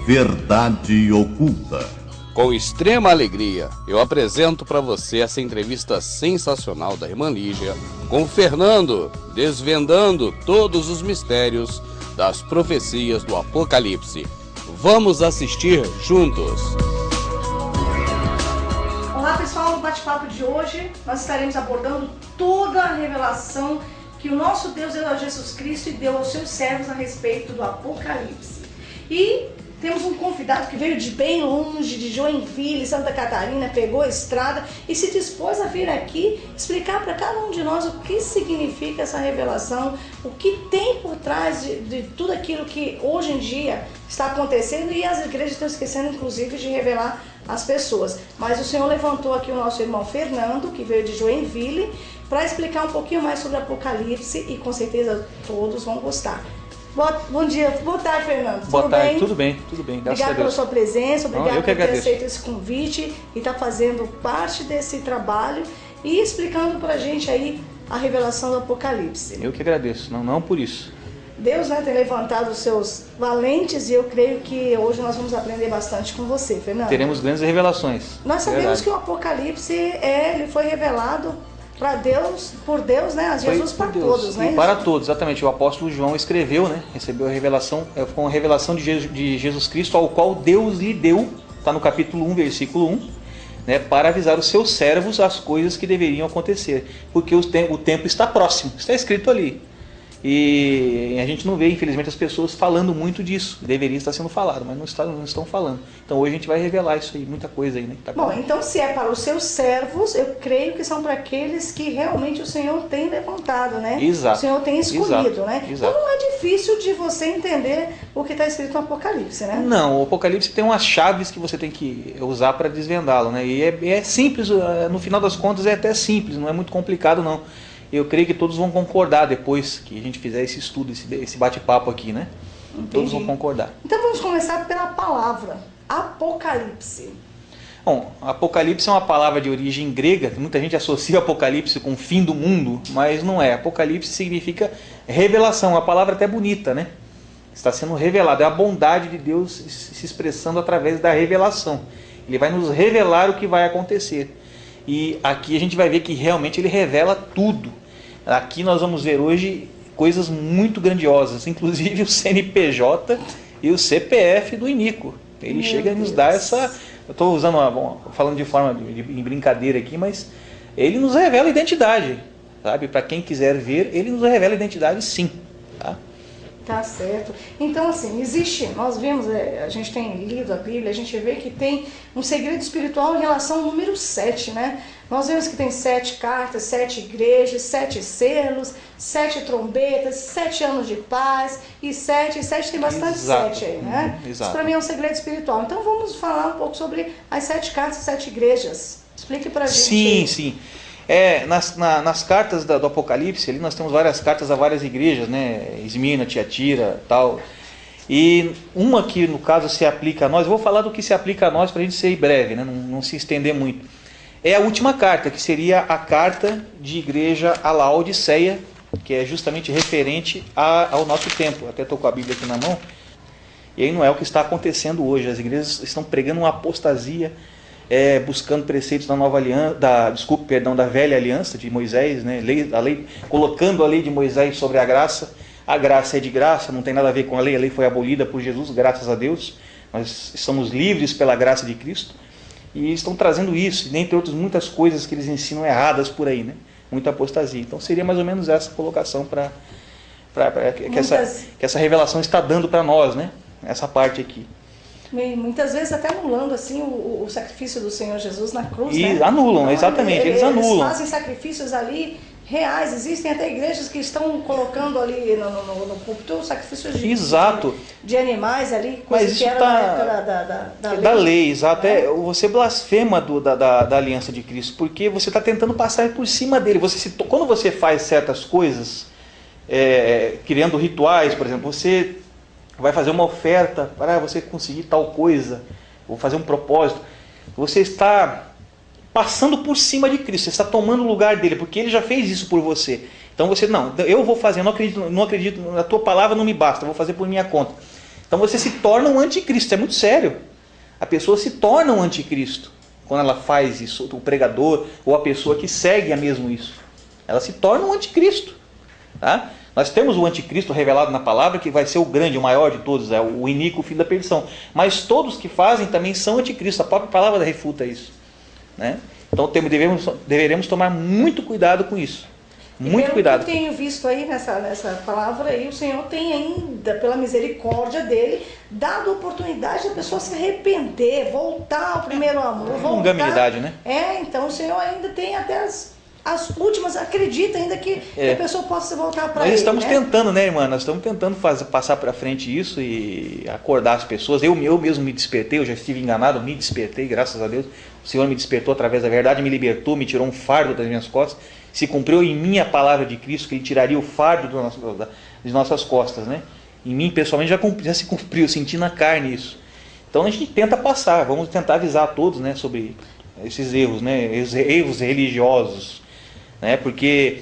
Verdade Oculta. Com extrema alegria, eu apresento para você essa entrevista sensacional da irmã Lígia com o Fernando, desvendando todos os mistérios das profecias do Apocalipse. Vamos assistir juntos! Olá pessoal, no bate-papo de hoje nós estaremos abordando toda a revelação que o nosso Deus deu a Jesus Cristo e deu aos seus servos a respeito do Apocalipse. E temos um convidado que veio de bem longe, de Joinville, Santa Catarina, pegou a estrada e se dispôs a vir aqui explicar para cada um de nós o que significa essa revelação, o que tem por trás de tudo aquilo que hoje em dia está acontecendo, e as igrejas estão esquecendo inclusive de revelar às pessoas. Mas o Senhor levantou aqui o nosso irmão Fernando, que veio de Joinville, para explicar um pouquinho mais sobre o Apocalipse, e com certeza todos vão gostar. Bom dia, boa tarde, Fernando. Boa tarde, bem? tudo bem. Obrigado pela sua presença, obrigado por ter aceito esse convite e estar fazendo parte desse trabalho e explicando pra gente aí a revelação do Apocalipse. Eu que agradeço, não por isso. Deus, né, tem levantado os seus valentes e eu creio que hoje nós vamos aprender bastante com você, Fernando. Teremos grandes revelações. Nós sabemos que o Apocalipse ele foi revelado para Deus, por Deus, né? Jesus para todos, né? Para todos, exatamente. O apóstolo João escreveu, né? Recebeu a revelação, foi uma revelação de Jesus Cristo, ao qual Deus lhe deu, está no capítulo 1, versículo 1, né? Para avisar os seus servos as coisas que deveriam acontecer, porque o tempo está próximo, está escrito ali. E a gente não vê, infelizmente, as pessoas falando muito disso. Deveria estar sendo falado, mas não estão falando. Então hoje a gente vai revelar isso aí, muita coisa aí, né? Bom, então se é para os seus servos, eu creio que são para aqueles que realmente o Senhor tem levantado, né? Exato. O Senhor tem escolhido, né? Exato. Então não é difícil de você entender o que está escrito no Apocalipse, né? Não, o Apocalipse tem umas chaves que você tem que usar para desvendá-lo, né? E é simples, no final das contas é até simples, não é muito complicado não. Eu creio que todos vão concordar depois que a gente fizer esse estudo, esse bate-papo aqui, né? Entendi. Todos vão concordar. Então vamos começar pela palavra, Apocalipse. Bom, Apocalipse é uma palavra de origem grega, muita gente associa Apocalipse com o fim do mundo, mas não é. Apocalipse significa revelação, uma palavra até bonita, né? Está sendo revelado, é a bondade de Deus se expressando através da revelação. Ele vai nos revelar o que vai acontecer. E aqui a gente vai ver que realmente ele revela tudo. Aqui nós vamos ver hoje coisas muito grandiosas, inclusive o CNPJ e o CPF do Inico. Ele chega a nos dar essa... Eu estou usando falando de forma em brincadeira aqui, mas ele nos revela a identidade, sabe? Para quem quiser ver, ele nos revela a identidade sim. Tá certo. Então assim, nós vimos, a gente tem lido a Bíblia, a gente vê que tem um segredo espiritual em relação ao número 7, né? Nós vemos que tem 7 cartas, 7 igrejas, 7 selos, 7 trombetas, 7 anos de paz, e 7 tem bastante. Exato. 7 aí, né? Exato. Isso para mim é um segredo espiritual. Então vamos falar um pouco sobre as 7 cartas e 7 igrejas. Explique pra gente. Sim. Nas cartas do Apocalipse, ali nós temos várias cartas a várias igrejas, né? Esmirna, Tiatira, tal. E uma que no caso se aplica a nós, eu vou falar do que se aplica a nós para a gente ser breve, né? Não se estender muito. É a última carta, que seria a carta de igreja a Laodiceia, que é justamente referente ao nosso tempo. Até estou com a Bíblia aqui na mão. E aí não é o que está acontecendo hoje. As igrejas estão pregando uma apostasia, buscando preceitos da nova aliança, da velha aliança de Moisés, né? Colocando a lei de Moisés sobre a graça. A graça é de graça, não tem nada a ver com a lei foi abolida por Jesus, graças a Deus. Nós somos livres pela graça de Cristo. E estão trazendo isso, dentre outras muitas coisas que eles ensinam erradas por aí, né? Muita apostasia. Então seria mais ou menos essa colocação que essa revelação está dando para nós, né? Essa parte aqui. Muitas vezes até anulando assim o sacrifício do Senhor Jesus na cruz, e né? anulam, exatamente, eles anulam. Eles fazem sacrifícios ali reais, existem até igrejas que estão colocando ali no púlpito sacrifícios de animais ali, coisa que era na época da lei. Exato. Você blasfema da aliança de Cristo, porque você está tentando passar por cima dele. Quando você faz certas coisas, criando rituais, por exemplo, você vai fazer uma oferta para você conseguir tal coisa, ou fazer um propósito, você está passando por cima de Cristo, você está tomando o lugar dele, porque ele já fez isso por você. Então você, não, eu vou fazer, eu não acredito, na tua palavra não me basta, eu vou fazer por minha conta. Então você se torna um anticristo, é muito sério. A pessoa se torna um anticristo quando ela faz isso, o pregador ou a pessoa que segue a mesmo isso. Ela se torna um anticristo. Tá? Nós temos o anticristo revelado na palavra, que vai ser o grande, o maior de todos, é o iníquo, o filho da perdição. Mas todos que fazem também são anticristos, a própria palavra refuta isso. Né? Então deveremos tomar muito cuidado com isso. Muito cuidado. Que eu tenho visto aí nessa palavra aí, o Senhor tem ainda, pela misericórdia dele, dado a oportunidade da pessoa se arrepender, voltar ao primeiro amor. Longanimidade, né? Então o Senhor ainda tem até as últimas, acredita ainda que a pessoa possa voltar para ele. Nós estamos tentando, né, irmã? Nós estamos tentando passar para frente isso e acordar as pessoas. Eu mesmo me despertei, eu já estive enganado, me despertei, graças a Deus. O Senhor me despertou através da verdade, me libertou, me tirou um fardo das minhas costas. Se cumpriu em mim a palavra de Cristo, que Ele tiraria o fardo de nossas costas, né? Em mim, pessoalmente, já se cumpriu, senti na carne isso. Então a gente tenta passar, vamos tentar avisar a todos, né, sobre esses erros, né, erros religiosos, né? Porque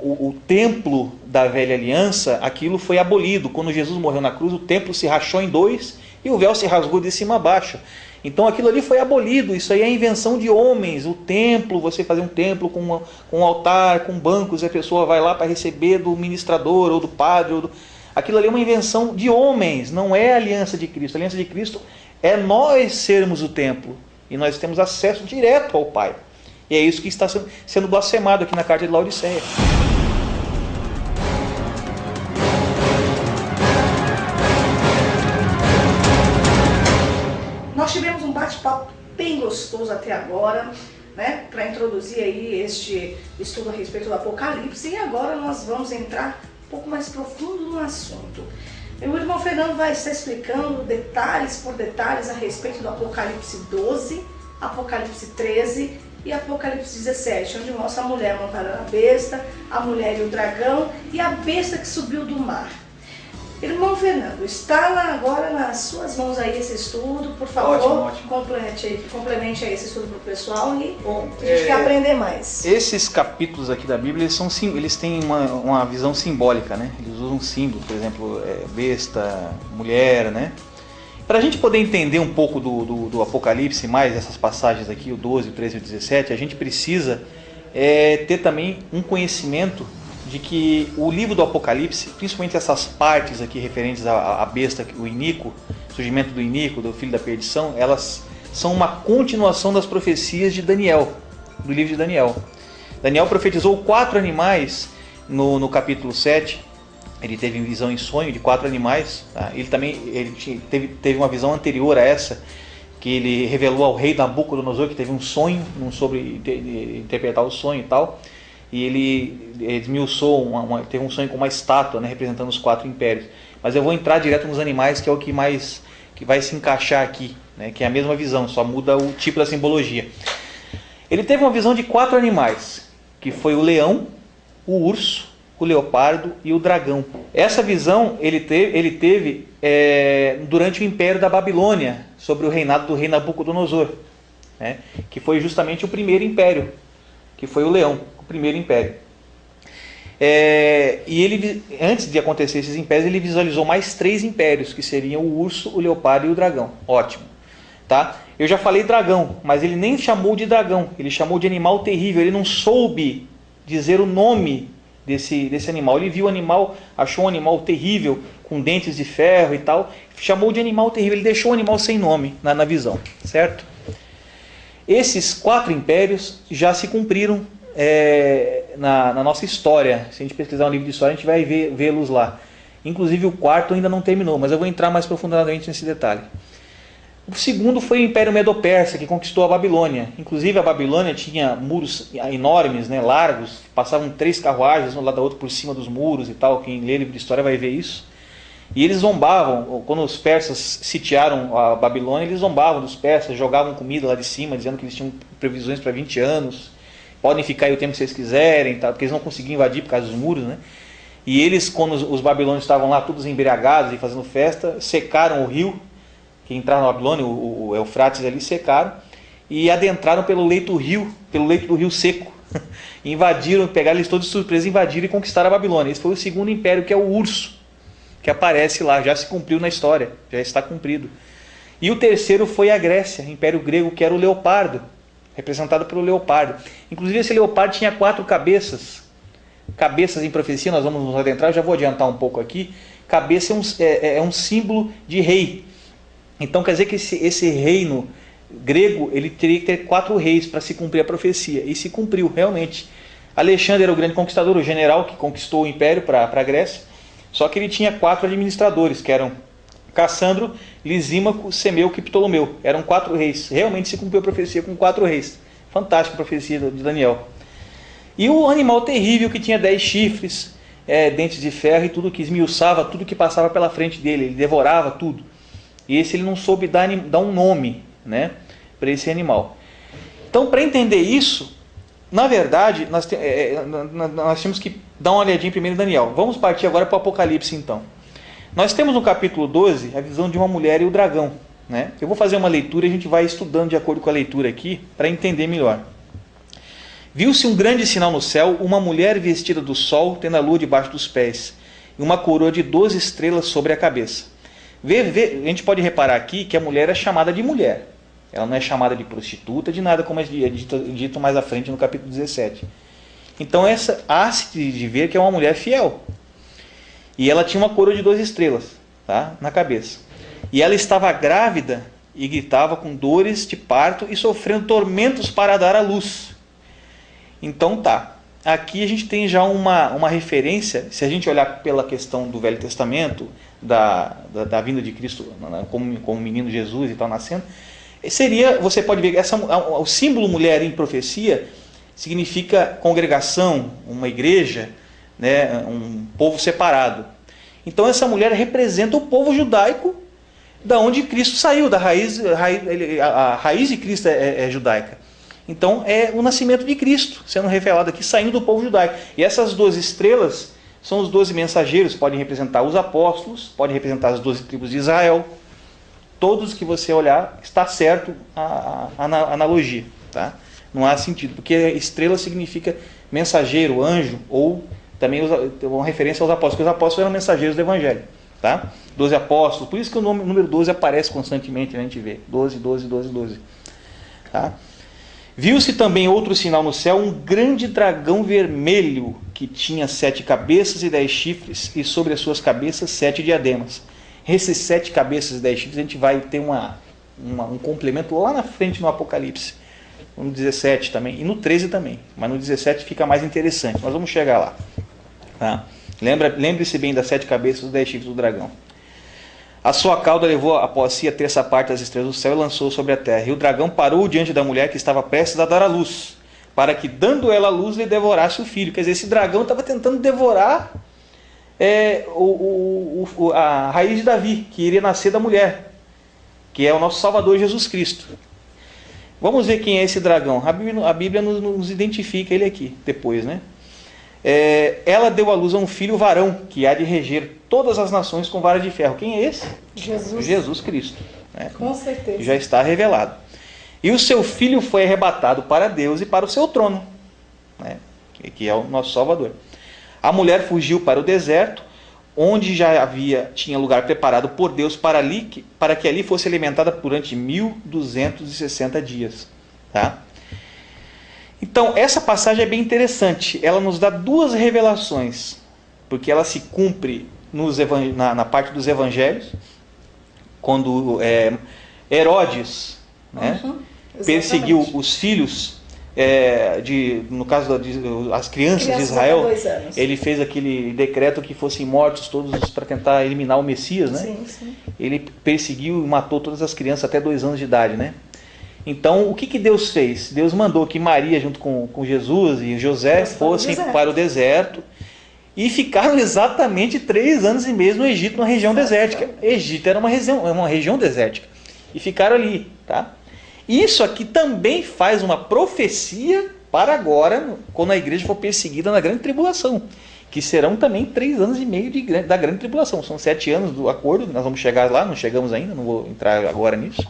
o templo da velha aliança, aquilo foi abolido. Quando Jesus morreu na cruz, o templo se rachou em dois e o véu se rasgou de cima a baixo. Então aquilo ali foi abolido, isso aí é invenção de homens. O templo, você fazer um templo com um altar, com bancos, e a pessoa vai lá para receber do ministrador ou do padre. Aquilo ali é uma invenção de homens, não é a aliança de Cristo. A aliança de Cristo é nós sermos o templo e nós temos acesso direto ao Pai. E é isso que está sendo blasfemado aqui na carta de Laodiceia. Nós tivemos um bate-papo bem gostoso até agora, né, para introduzir aí este estudo a respeito do Apocalipse, e agora nós vamos entrar um pouco mais profundo no assunto. O irmão Fernando vai estar explicando detalhes por detalhes a respeito do Apocalipse 12, Apocalipse 13 e Apocalipse 17, onde mostra a mulher montada na besta, a mulher e o dragão e a besta que subiu do mar. Irmão Fernando, está agora nas suas mãos aí esse estudo, por favor, ótimo. Complemente aí esse estudo para o pessoal e a gente quer aprender mais. Esses capítulos aqui da Bíblia, eles têm uma visão simbólica, né? Eles usam símbolos, por exemplo, besta, mulher, né? Para a gente poder entender um pouco do Apocalipse, mais essas passagens aqui, o 12, o 13 e o 17, a gente precisa ter também um conhecimento de que o livro do Apocalipse, principalmente essas partes aqui referentes à besta, o iníquo, surgimento do iníquo, do filho da perdição, elas são uma continuação das profecias de Daniel, do livro de Daniel. Daniel profetizou 4 animais no capítulo 7, ele teve visão em sonho de 4 animais, tá? Ele teve uma visão anterior a essa, que ele revelou ao rei Nabucodonosor, que teve um sonho, sobre interpretar o sonho e tal. E ele esmiuçou, teve um sonho com uma estátua, né, representando os 4 impérios. Mas eu vou entrar direto nos animais, que é o que vai se encaixar aqui, né, que é a mesma visão, só muda o tipo da simbologia. Ele teve uma visão de 4 animais, que foi o leão, o urso, o leopardo e o dragão. Essa visão ele teve durante o império da Babilônia, sobre o reinado do rei Nabucodonosor, né, que foi justamente o primeiro império, que foi o leão, o primeiro império. E ele, antes de acontecer esses impérios, ele visualizou mais 3 impérios, que seriam o urso, o leopardo e o dragão. Ótimo. Tá? Eu já falei dragão, mas ele nem chamou de dragão, ele chamou de animal terrível. Ele não soube dizer o nome desse animal. Ele viu o animal, achou um animal terrível, com dentes de ferro e tal, chamou de animal terrível. Ele deixou o animal sem nome na visão, certo? Esses 4 impérios já se cumpriram na nossa história. Se a gente pesquisar um livro de história, a gente vai vê-los lá. Inclusive o 4º ainda não terminou, mas eu vou entrar mais profundamente nesse detalhe. O 2º foi o Império Medo-Persa, que conquistou a Babilônia. Inclusive a Babilônia tinha muros enormes, né, largos, passavam 3 carruagens um lado da outra por cima dos muros e tal. Quem lê livro de história vai ver isso. E eles zombavam, quando os persas sitiaram a Babilônia, eles zombavam dos persas, jogavam comida lá de cima, dizendo que eles tinham previsões para 20 anos, podem ficar aí o tempo que vocês quiserem, tá? Porque eles não conseguiam invadir por causa dos muros, né? E eles, quando os babilônios estavam lá todos embriagados e fazendo festa, secaram o rio, que entrava na Babilônia, o Eufrates ali, secaram, e adentraram pelo leito do rio seco, invadiram, pegaram eles todos de surpresa, invadiram e conquistaram a Babilônia. Esse foi o 2º império, que é o urso. que aparece lá, já se cumpriu na história, já está cumprido. E o terceiro foi a Grécia, Império Grego, que era o leopardo, representado pelo leopardo. Inclusive esse leopardo tinha 4 cabeças. Cabeças em profecia, nós vamos nos adentrar, eu já vou adiantar um pouco aqui. Cabeça é um símbolo de rei. Então quer dizer que esse reino grego, ele teria que ter 4 reis para se cumprir a profecia. E se cumpriu, realmente. Alexandre era o grande conquistador, o general que conquistou o império para a Grécia. Só que ele tinha 4 administradores, que eram Cassandro, Lisímaco, Semeuco e Ptolomeu. Eram 4 reis. Realmente se cumpriu a profecia com 4 reis. Fantástica a profecia de Daniel. E o animal terrível que tinha 10 chifres, dentes de ferro e tudo que esmiuçava, tudo que passava pela frente dele. Ele devorava tudo. E esse ele não soube dar um nome, né, para esse animal. Então, para entender isso, na verdade, nós temos que dar uma olhadinha primeiro em Daniel. Vamos partir agora para o Apocalipse, então. Nós temos no capítulo 12 a visão de uma mulher e o dragão, né? Eu vou fazer uma leitura e a gente vai estudando de acordo com a leitura aqui, para entender melhor. Viu-se um grande sinal no céu, uma mulher vestida do sol, tendo a lua debaixo dos pés, e uma coroa de 12 estrelas sobre a cabeça. A gente pode reparar aqui que a mulher é chamada de mulher. Ela não é chamada de prostituta, de nada, como é dito mais à frente no capítulo 17. Então há-se de ver que é uma mulher fiel. E ela tinha uma coroa de 12 estrelas, tá, na cabeça. E ela estava grávida e gritava com dores de parto e sofrendo tormentos para dar à luz. Então tá, aqui a gente tem já uma referência, se a gente olhar pela questão do Velho Testamento, da vinda de Cristo como menino Jesus e tal nascendo, você pode ver, o símbolo mulher em profecia significa congregação, uma igreja, né, um povo separado. Então essa mulher representa o povo judaico, da onde Cristo saiu, a raiz de Cristo é judaica. Então é o nascimento de Cristo sendo revelado aqui, saindo do povo judaico. E essas 12 estrelas são os 12 mensageiros, podem representar os apóstolos, podem representar as 12 tribos de Israel. Todos que você olhar, está certo a analogia, tá? Não há sentido, porque estrela significa mensageiro, anjo, ou também uma referência aos apóstolos, porque os apóstolos eram mensageiros do evangelho, tá? 12 apóstolos, por isso que o número 12 aparece constantemente, né? A gente vê 12, 12, 12, 12, tá? Viu-se também outro sinal no céu, um grande dragão vermelho, que tinha 7 cabeças e 10 chifres, e sobre as suas cabeças 7 diademas. Esses 7 cabeças e 10 chifres a gente vai ter um complemento lá na frente no Apocalipse, no 17 também, e no 13 também, mas no 17 fica mais interessante, nós vamos chegar lá. Tá? Lembre-se bem das 7 cabeças e 10 chifres do dragão. A sua cauda levou após si a terça parte das estrelas do céu e lançou sobre a terra. E o dragão parou diante da mulher que estava prestes a dar à luz, para que, dando ela a luz, lhe devorasse o filho. Quer dizer, esse dragão estava tentando devorar a raiz de Davi, que iria nascer da mulher, que é o nosso Salvador Jesus Cristo. Vamos ver quem é esse dragão. A Bíblia nos identifica ele aqui, depois, né? Ela deu à luz a um filho varão, que há de reger todas as nações com vara de ferro. Quem é esse? Jesus Cristo. Né? Com certeza. Já está revelado. E o seu filho foi arrebatado para Deus e para o seu trono, né? Que é o nosso Salvador. A mulher fugiu para o deserto, onde já tinha lugar preparado por Deus para que ali fosse alimentada durante 1260 dias. Tá? Então, essa passagem é bem interessante. Ela nos dá 2 revelações, porque ela se cumpre na parte dos evangelhos, quando Herodes, né, perseguiu os filhos, no caso as crianças de Israel, ele fez aquele decreto que fossem mortos todos para tentar eliminar o Messias, né? Sim, sim. Ele perseguiu e matou todas as crianças até 2 anos de idade, né? Então, o que Deus fez? Deus mandou que Maria, junto com Jesus e José, fossem para o deserto e ficaram exatamente 3 anos e meio no Egito, numa região desértica. Egito era uma região desértica. E ficaram ali, tá? Isso aqui também faz uma profecia para agora, quando a igreja for perseguida na grande tribulação, que serão também 3 anos e meio da grande tribulação. São 7 anos do acordo, nós vamos chegar lá, não chegamos ainda, não vou entrar agora nisso,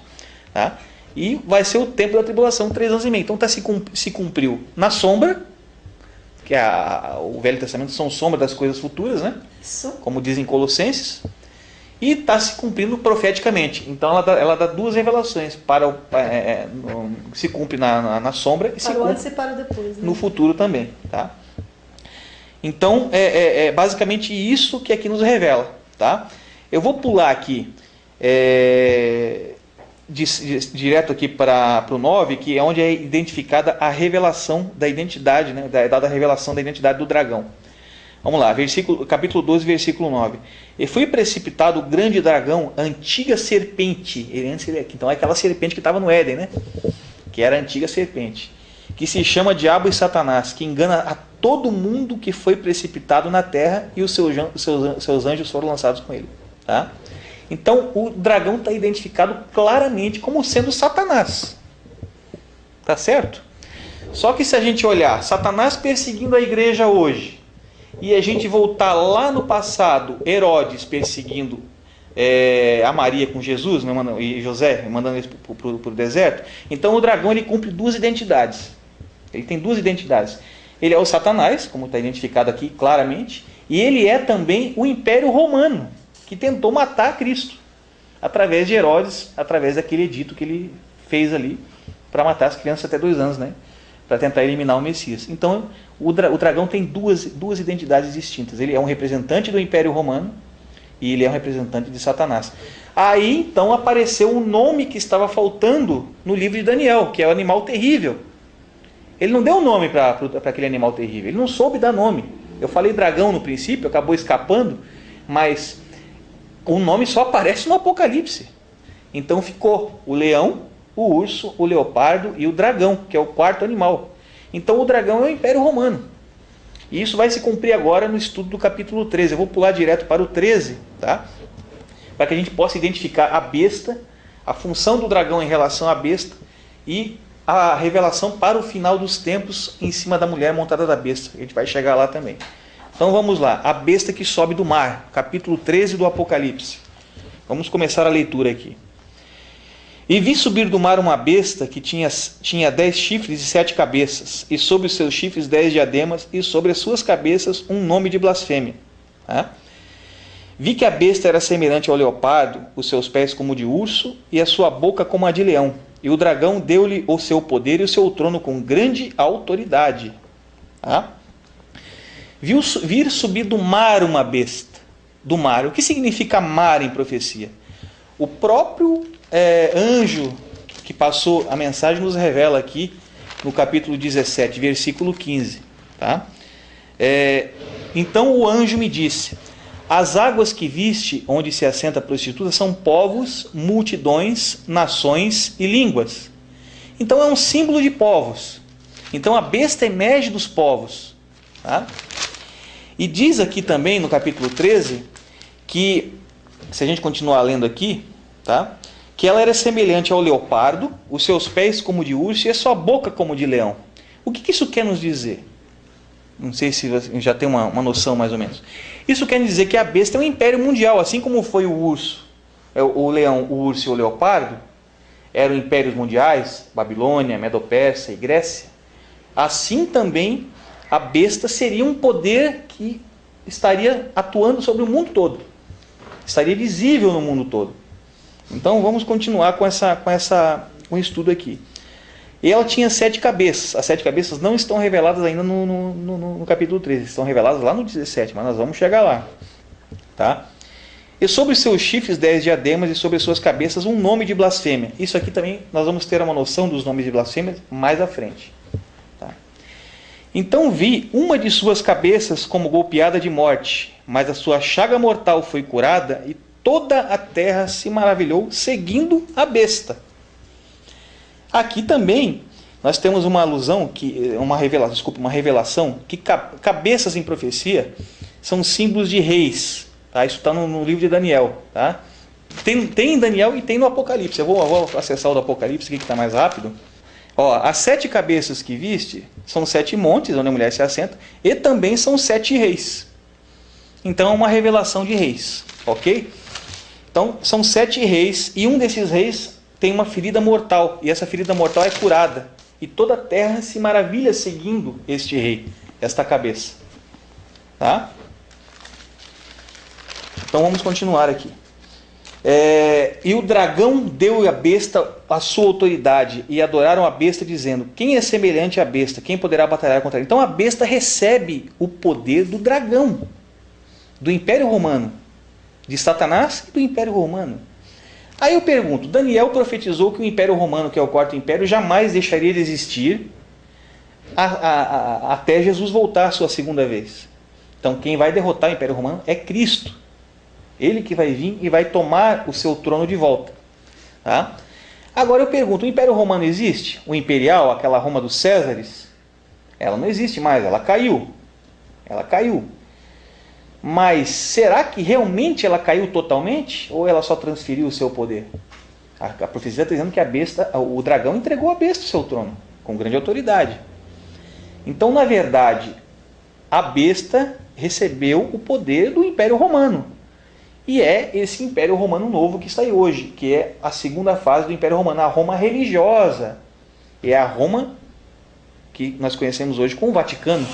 tá? E vai ser o tempo da tribulação, 3 anos e meio. Então se cumpriu na sombra, que o Velho Testamento são sombra das coisas futuras, né? Isso. Como dizem Colossenses, e está se cumprindo profeticamente. Então ela dá duas revelações, se cumpre na sombra e se Para o cumpre antes e para o depois, né? no futuro também. Tá? Então é basicamente isso que aqui nos revela. Tá? Eu vou pular aqui direto aqui para o 9, que é onde é identificada a revelação da identidade, né? Dada a revelação da identidade do dragão. Vamos lá, capítulo 12, versículo 9. E foi precipitado o grande dragão, a antiga serpente. Então é aquela serpente que estava no Éden, né? Que era a antiga serpente. Que se chama Diabo e Satanás, que engana a todo mundo que foi precipitado na terra, e os seus anjos foram lançados com ele. Tá? Então o dragão está identificado claramente como sendo Satanás. Tá certo? Só que se a gente olhar Satanás perseguindo a igreja hoje, e a gente voltar lá no passado, Herodes perseguindo a Maria com Jesus, né, e José, mandando eles para o deserto, então o dragão ele cumpre duas identidades. Ele tem duas identidades. Ele é o Satanás, como está identificado aqui claramente, e ele é também o Império Romano, que tentou matar Cristo, através de Herodes, através daquele edito que ele fez ali, para matar as crianças até 2 anos, né? Para tentar eliminar o Messias. Então, o dragão tem duas identidades distintas. Ele é um representante do Império Romano e ele é um representante de Satanás. Aí, então, apareceu um nome que estava faltando no livro de Daniel, que é o animal terrível. Ele não deu nome para aquele animal terrível, ele não soube dar nome. Eu falei dragão no princípio, acabou escapando, mas o nome só aparece no Apocalipse. Então ficou o leão, o urso, o leopardo e o dragão, que é o quarto animal. Então o dragão é o Império Romano. E isso vai se cumprir agora no estudo do capítulo 13. Eu vou pular direto para o 13, tá? Para que a gente possa identificar a besta, a função do dragão em relação à besta e a revelação para o final dos tempos em cima da mulher montada da besta. A gente vai chegar lá também. Então vamos lá. A besta que sobe do mar, capítulo 13 do Apocalipse. Vamos começar a leitura aqui. E vi subir do mar uma besta que tinha 10 chifres e 7 cabeças, e sobre os seus chifres 10 diademas, e sobre as suas cabeças um nome de blasfêmia. Vi que a besta era semelhante ao leopardo, os seus pés como de urso, e a sua boca como a de leão. E o dragão deu-lhe o seu poder e o seu trono com grande autoridade. Vir subir do mar uma besta. Do mar. O que significa mar em profecia? O próprio anjo que passou a mensagem nos revela aqui no capítulo 17, versículo 15. Tá? Então o anjo me disse: as águas que viste, onde se assenta a prostituta, são povos, multidões, nações e línguas. Então é um símbolo de povos. Então a besta emerge dos povos. Tá? E diz aqui também no capítulo 13 que, se a gente continuar lendo aqui, tá? Que ela era semelhante ao leopardo, os seus pés como de urso e a sua boca como de leão. O que isso quer nos dizer? Não sei se você já tem uma noção mais ou menos. Isso quer dizer que a besta é um império mundial, assim como foi o urso, o leão, o urso e o leopardo, eram impérios mundiais, Babilônia, Medo-Pérsia e Grécia. Assim também a besta seria um poder que estaria atuando sobre o mundo todo. Estaria visível no mundo todo. Então vamos continuar com o estudo aqui. E ela tinha 7 cabeças. As 7 cabeças não estão reveladas ainda no capítulo 13. Estão reveladas lá no 17, mas nós vamos chegar lá. Tá? E sobre seus chifres 10 diademas e sobre suas cabeças um nome de blasfêmia. Isso aqui também nós vamos ter uma noção dos nomes de blasfêmia mais à frente. Tá? Então vi uma de suas cabeças como golpeada de morte, mas a sua chaga mortal foi curada e toda a terra se maravilhou seguindo a besta. Aqui também nós temos uma alusão, uma revelação, que cabeças em profecia são símbolos de reis. Tá? Isso está no livro de Daniel. Tá? Tem em Daniel e tem no Apocalipse. Eu vou acessar o do Apocalipse aqui que está mais rápido. As 7 cabeças que viste são 7 montes onde a mulher se assenta e também são 7 reis. Então é uma revelação de reis. Ok? Então são 7 reis e um desses reis tem uma ferida mortal, e essa ferida mortal é curada, e toda a terra se maravilha seguindo este rei. esta cabeça. Tá? Então vamos continuar aqui. E o dragão deu à besta a sua autoridade, e adoraram a besta, dizendo: quem é semelhante à besta? Quem poderá batalhar contra ele? Então a besta recebe o poder do dragão, do Império Romano, de Satanás e do Império Romano. Aí eu pergunto, Daniel profetizou que o Império Romano, que é o quarto império, jamais deixaria de existir até Jesus voltar a sua segunda vez. Então quem vai derrotar o Império Romano é Cristo. Ele que vai vir e vai tomar o seu trono de volta. Tá? Agora eu pergunto, o Império Romano existe? O imperial, aquela Roma dos Césares? Ela não existe mais, ela caiu. Ela caiu. Mas será que realmente ela caiu totalmente? Ou ela só transferiu o seu poder? A profecia está dizendo que a besta, o dragão entregou a besta o seu trono, com grande autoridade. Então, na verdade, a besta recebeu o poder do Império Romano. E é esse Império Romano novo que está aí hoje, que é a segunda fase do Império Romano, a Roma religiosa. É a Roma que nós conhecemos hoje como o Vaticano.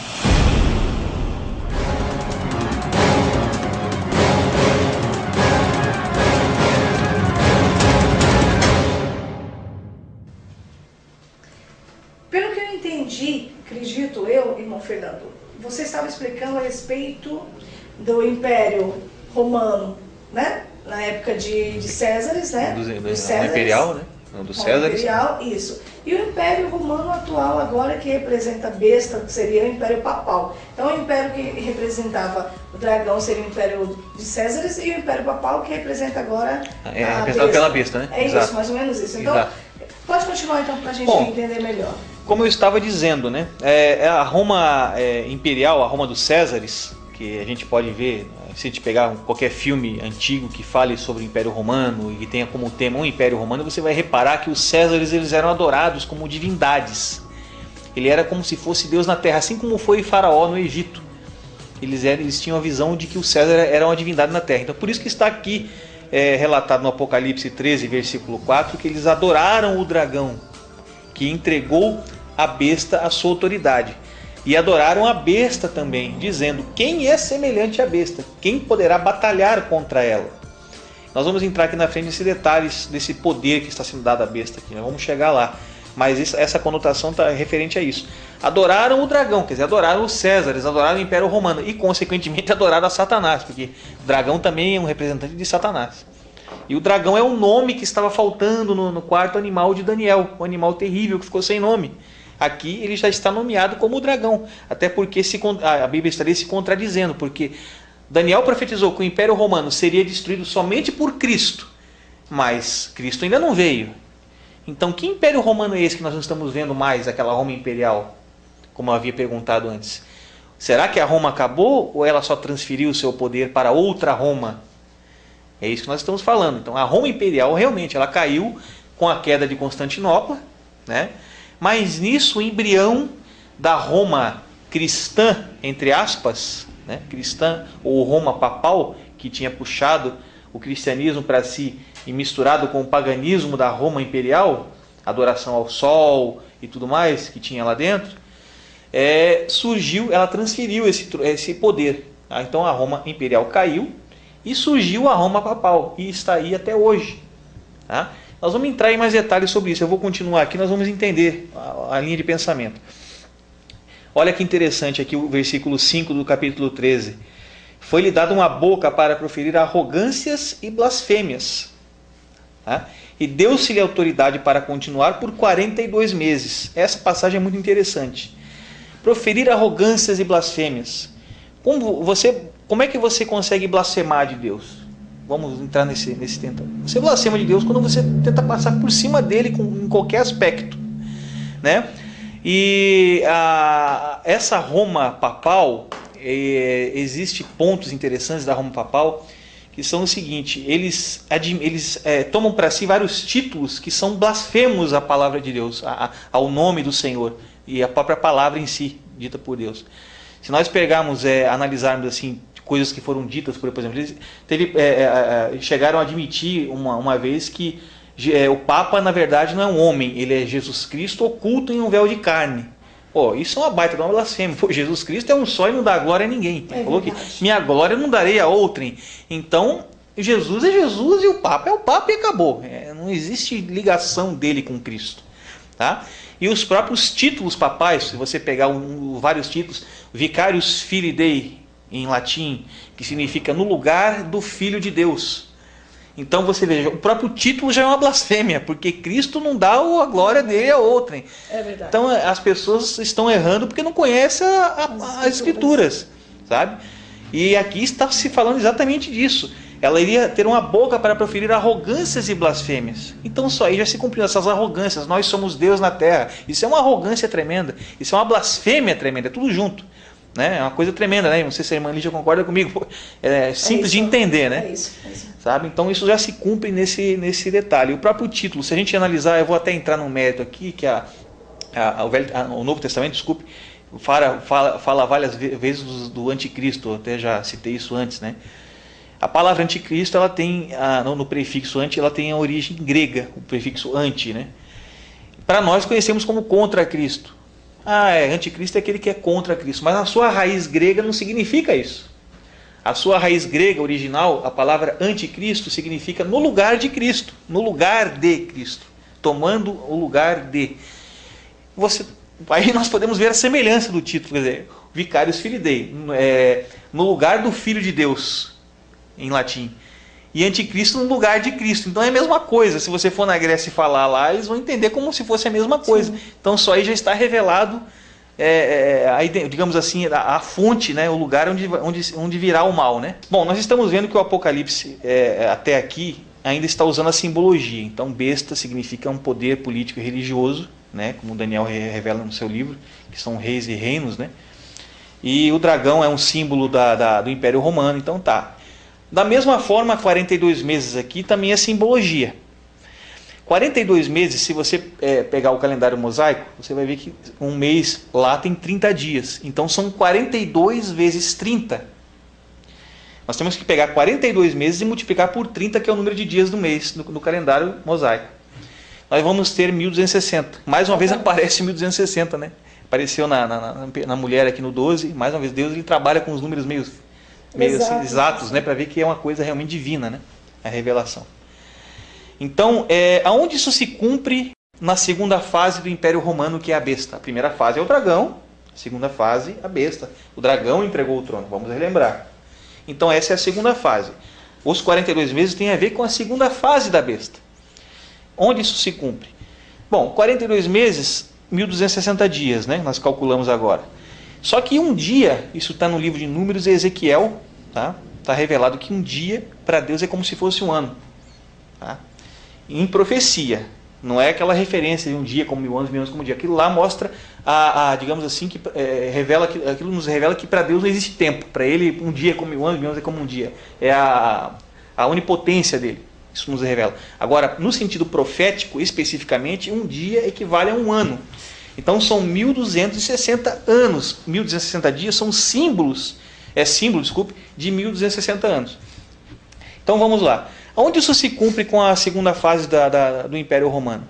Pelo que eu entendi, acredito eu, irmão Fernando, você estava explicando a respeito do Império Romano, né? Na época de Césares, né? Do Césares, imperial, né? Não, do Césares. Imperial, isso. E o Império Romano atual agora, que representa a besta, que seria o Império Papal. Então o Império que representava o dragão seria o Império de Césares, e o Império Papal que representa agora a representado pela besta, né? É Exato. isso, mais ou menos isso. Então, Exato. Pode continuar então para a gente entender melhor. Como eu estava dizendo, né? A Roma imperial, a Roma dos Césares, que a gente pode ver, se a gente pegar qualquer filme antigo que fale sobre o Império Romano e que tenha como tema um Império Romano, você vai reparar que os Césares eles eram adorados como divindades. Ele era como se fosse Deus na Terra, assim como foi Faraó no Egito. Eles tinham a visão de que o César era uma divindade na Terra. Então por isso que está aqui relatado no Apocalipse 13, versículo 4, que eles adoraram o dragão, que entregou a besta a sua autoridade. E adoraram a besta também, dizendo: quem é semelhante à besta? Quem poderá batalhar contra ela? Nós vamos entrar aqui na frente nesses detalhes desse poder que está sendo dado à besta aqui. Nós vamos chegar lá. Mas essa conotação está referente a isso. Adoraram o dragão, quer dizer, adoraram os Césares, adoraram o Império Romano e, consequentemente, adoraram a Satanás, porque o dragão também é um representante de Satanás. E o dragão é um nome que estava faltando no quarto animal de Daniel, um animal terrível que ficou sem nome. Aqui ele já está nomeado como o dragão, até porque a Bíblia estaria se contradizendo, porque Daniel profetizou que o Império Romano seria destruído somente por Cristo, mas Cristo ainda não veio. Então que Império Romano é esse que nós não estamos vendo mais, aquela Roma imperial, como eu havia perguntado antes? Será que a Roma acabou ou ela só transferiu o seu poder para outra Roma? É isso que nós estamos falando. Então a Roma imperial realmente ela caiu com a queda de Constantinopla, né? Mas nisso o embrião da Roma cristã, entre aspas, né? Cristã ou Roma papal, que tinha puxado o cristianismo para si e misturado com o paganismo da Roma imperial, adoração ao sol e tudo mais que tinha lá dentro, surgiu, ela transferiu esse poder. Tá? Então a Roma imperial caiu e surgiu a Roma papal e está aí até hoje. Tá? Nós vamos entrar em mais detalhes sobre isso. Eu vou continuar aqui, nós vamos entender a linha de pensamento. Olha que interessante aqui o versículo 5 do capítulo 13. Foi-lhe dada uma boca para proferir arrogâncias e blasfêmias. Tá? E deu-se-lhe autoridade para continuar por 42 meses. Essa passagem é muito interessante. Proferir arrogâncias e blasfêmias. Como é que você consegue blasfemar de Deus? Vamos entrar nesse tentado. Você blasfema de Deus quando você tenta passar por cima dele em qualquer aspecto, né? E essa Roma papal, existe pontos interessantes da Roma papal que são o seguinte: eles tomam para si vários títulos que são blasfemos à palavra de Deus, ao nome do Senhor e à própria palavra em si, dita por Deus. Se nós pegarmos, analisarmos assim coisas que foram ditas, por exemplo, eles chegaram a admitir uma vez que o Papa, na verdade, não é um homem, ele é Jesus Cristo oculto em um véu de carne. Pô, isso é uma baita de uma blasfêmia. Pô, Jesus Cristo é um só e não dá glória a ninguém. Ele falou que minha glória não darei a outrem. Então, Jesus é Jesus e o Papa é o Papa e acabou. Não existe ligação dele com Cristo. Tá? E os próprios títulos papais, se você pegar vários títulos, Vicarius Filii Dei, em latim, que significa no lugar do Filho de Deus. Então você veja, o próprio título já é uma blasfêmia, porque Cristo não dá a glória dele a outrem. É verdade. Então as pessoas estão errando porque não conhecem as Escrituras, sabe? E aqui está se falando exatamente disso. Ela iria ter uma boca para proferir arrogâncias e blasfêmias. Então só aí já se cumpriu essas arrogâncias. Nós somos Deus na terra. Isso é uma arrogância tremenda. Isso é uma blasfêmia tremenda. É tudo junto. Né? É uma coisa tremenda, né? Não sei se a irmã Lígia concorda comigo. É simples de entender, né? É isso. Sabe? Então isso já se cumpre nesse detalhe. O próprio título, se a gente analisar, eu vou até entrar num mérito aqui, que o Novo Testamento, desculpe, fala várias vezes do anticristo. Eu até já citei isso antes, né? A palavra anticristo, ela tem, no prefixo anti, ela tem a origem grega, o prefixo anti, né? Para nós conhecemos como contra Cristo. Anticristo é aquele que é contra Cristo, mas na sua raiz grega não significa isso. A sua raiz grega original, a palavra anticristo, significa no lugar de Cristo, no lugar de Cristo, tomando o lugar de. Aí nós podemos ver a semelhança do título, quer dizer, Vicarius Filii Dei, no lugar do Filho de Deus, em latim, e anticristo no lugar de Cristo. Então é a mesma coisa. Se você for na Grécia e falar lá, eles vão entender como se fosse a mesma coisa. Sim. Então só aí já está revelado, digamos assim, a fonte, né, o lugar onde virá o mal, né? Bom, nós estamos vendo que o Apocalipse até aqui ainda está usando a simbologia. Então besta significa um poder político e religioso, né, como Daniel revela no seu livro, que são reis e reinos, né? E o dragão é um símbolo do Império Romano. Então tá. Da mesma forma, 42 meses aqui também é simbologia. 42 meses, se você pegar o calendário mosaico, você vai ver que um mês lá tem 30 dias. Então são 42 vezes 30. Nós temos que pegar 42 meses e multiplicar por 30, que é o número de dias do mês no calendário mosaico. Nós vamos ter 1260. Mais uma vez aparece 1260, né? Apareceu na mulher aqui no 12. Mais uma vez, Deus ele trabalha com os números meio exatos, né, para ver que é uma coisa realmente divina, né, a revelação. Então, aonde isso se cumpre na segunda fase do Império Romano, que é a besta? A primeira fase é o dragão, a segunda fase a besta. O dragão entregou o trono, vamos relembrar. Então essa é a segunda fase. Os 42 meses tem a ver com a segunda fase da besta. Onde isso se cumpre? Bom, 42 meses, 1260 dias, né, nós calculamos agora. Só que um dia, isso está no livro de Números e Ezequiel, tá? Está revelado que um dia para Deus é como se fosse um ano. Tá? Em profecia, não é aquela referência de um dia como 1000 anos, 1000 anos como um dia. Aquilo lá mostra, digamos assim, que aquilo nos revela que para Deus não existe tempo. Para Ele, um dia é como 1000 anos, 1000 anos é como um dia. É a onipotência dele. Isso nos revela. Agora, no sentido profético, especificamente, um dia equivale a um ano. Então são 1260 anos. 1260 dias são símbolo, de 1260 anos. Então vamos lá. Onde isso se cumpre com a segunda fase do Império Romano?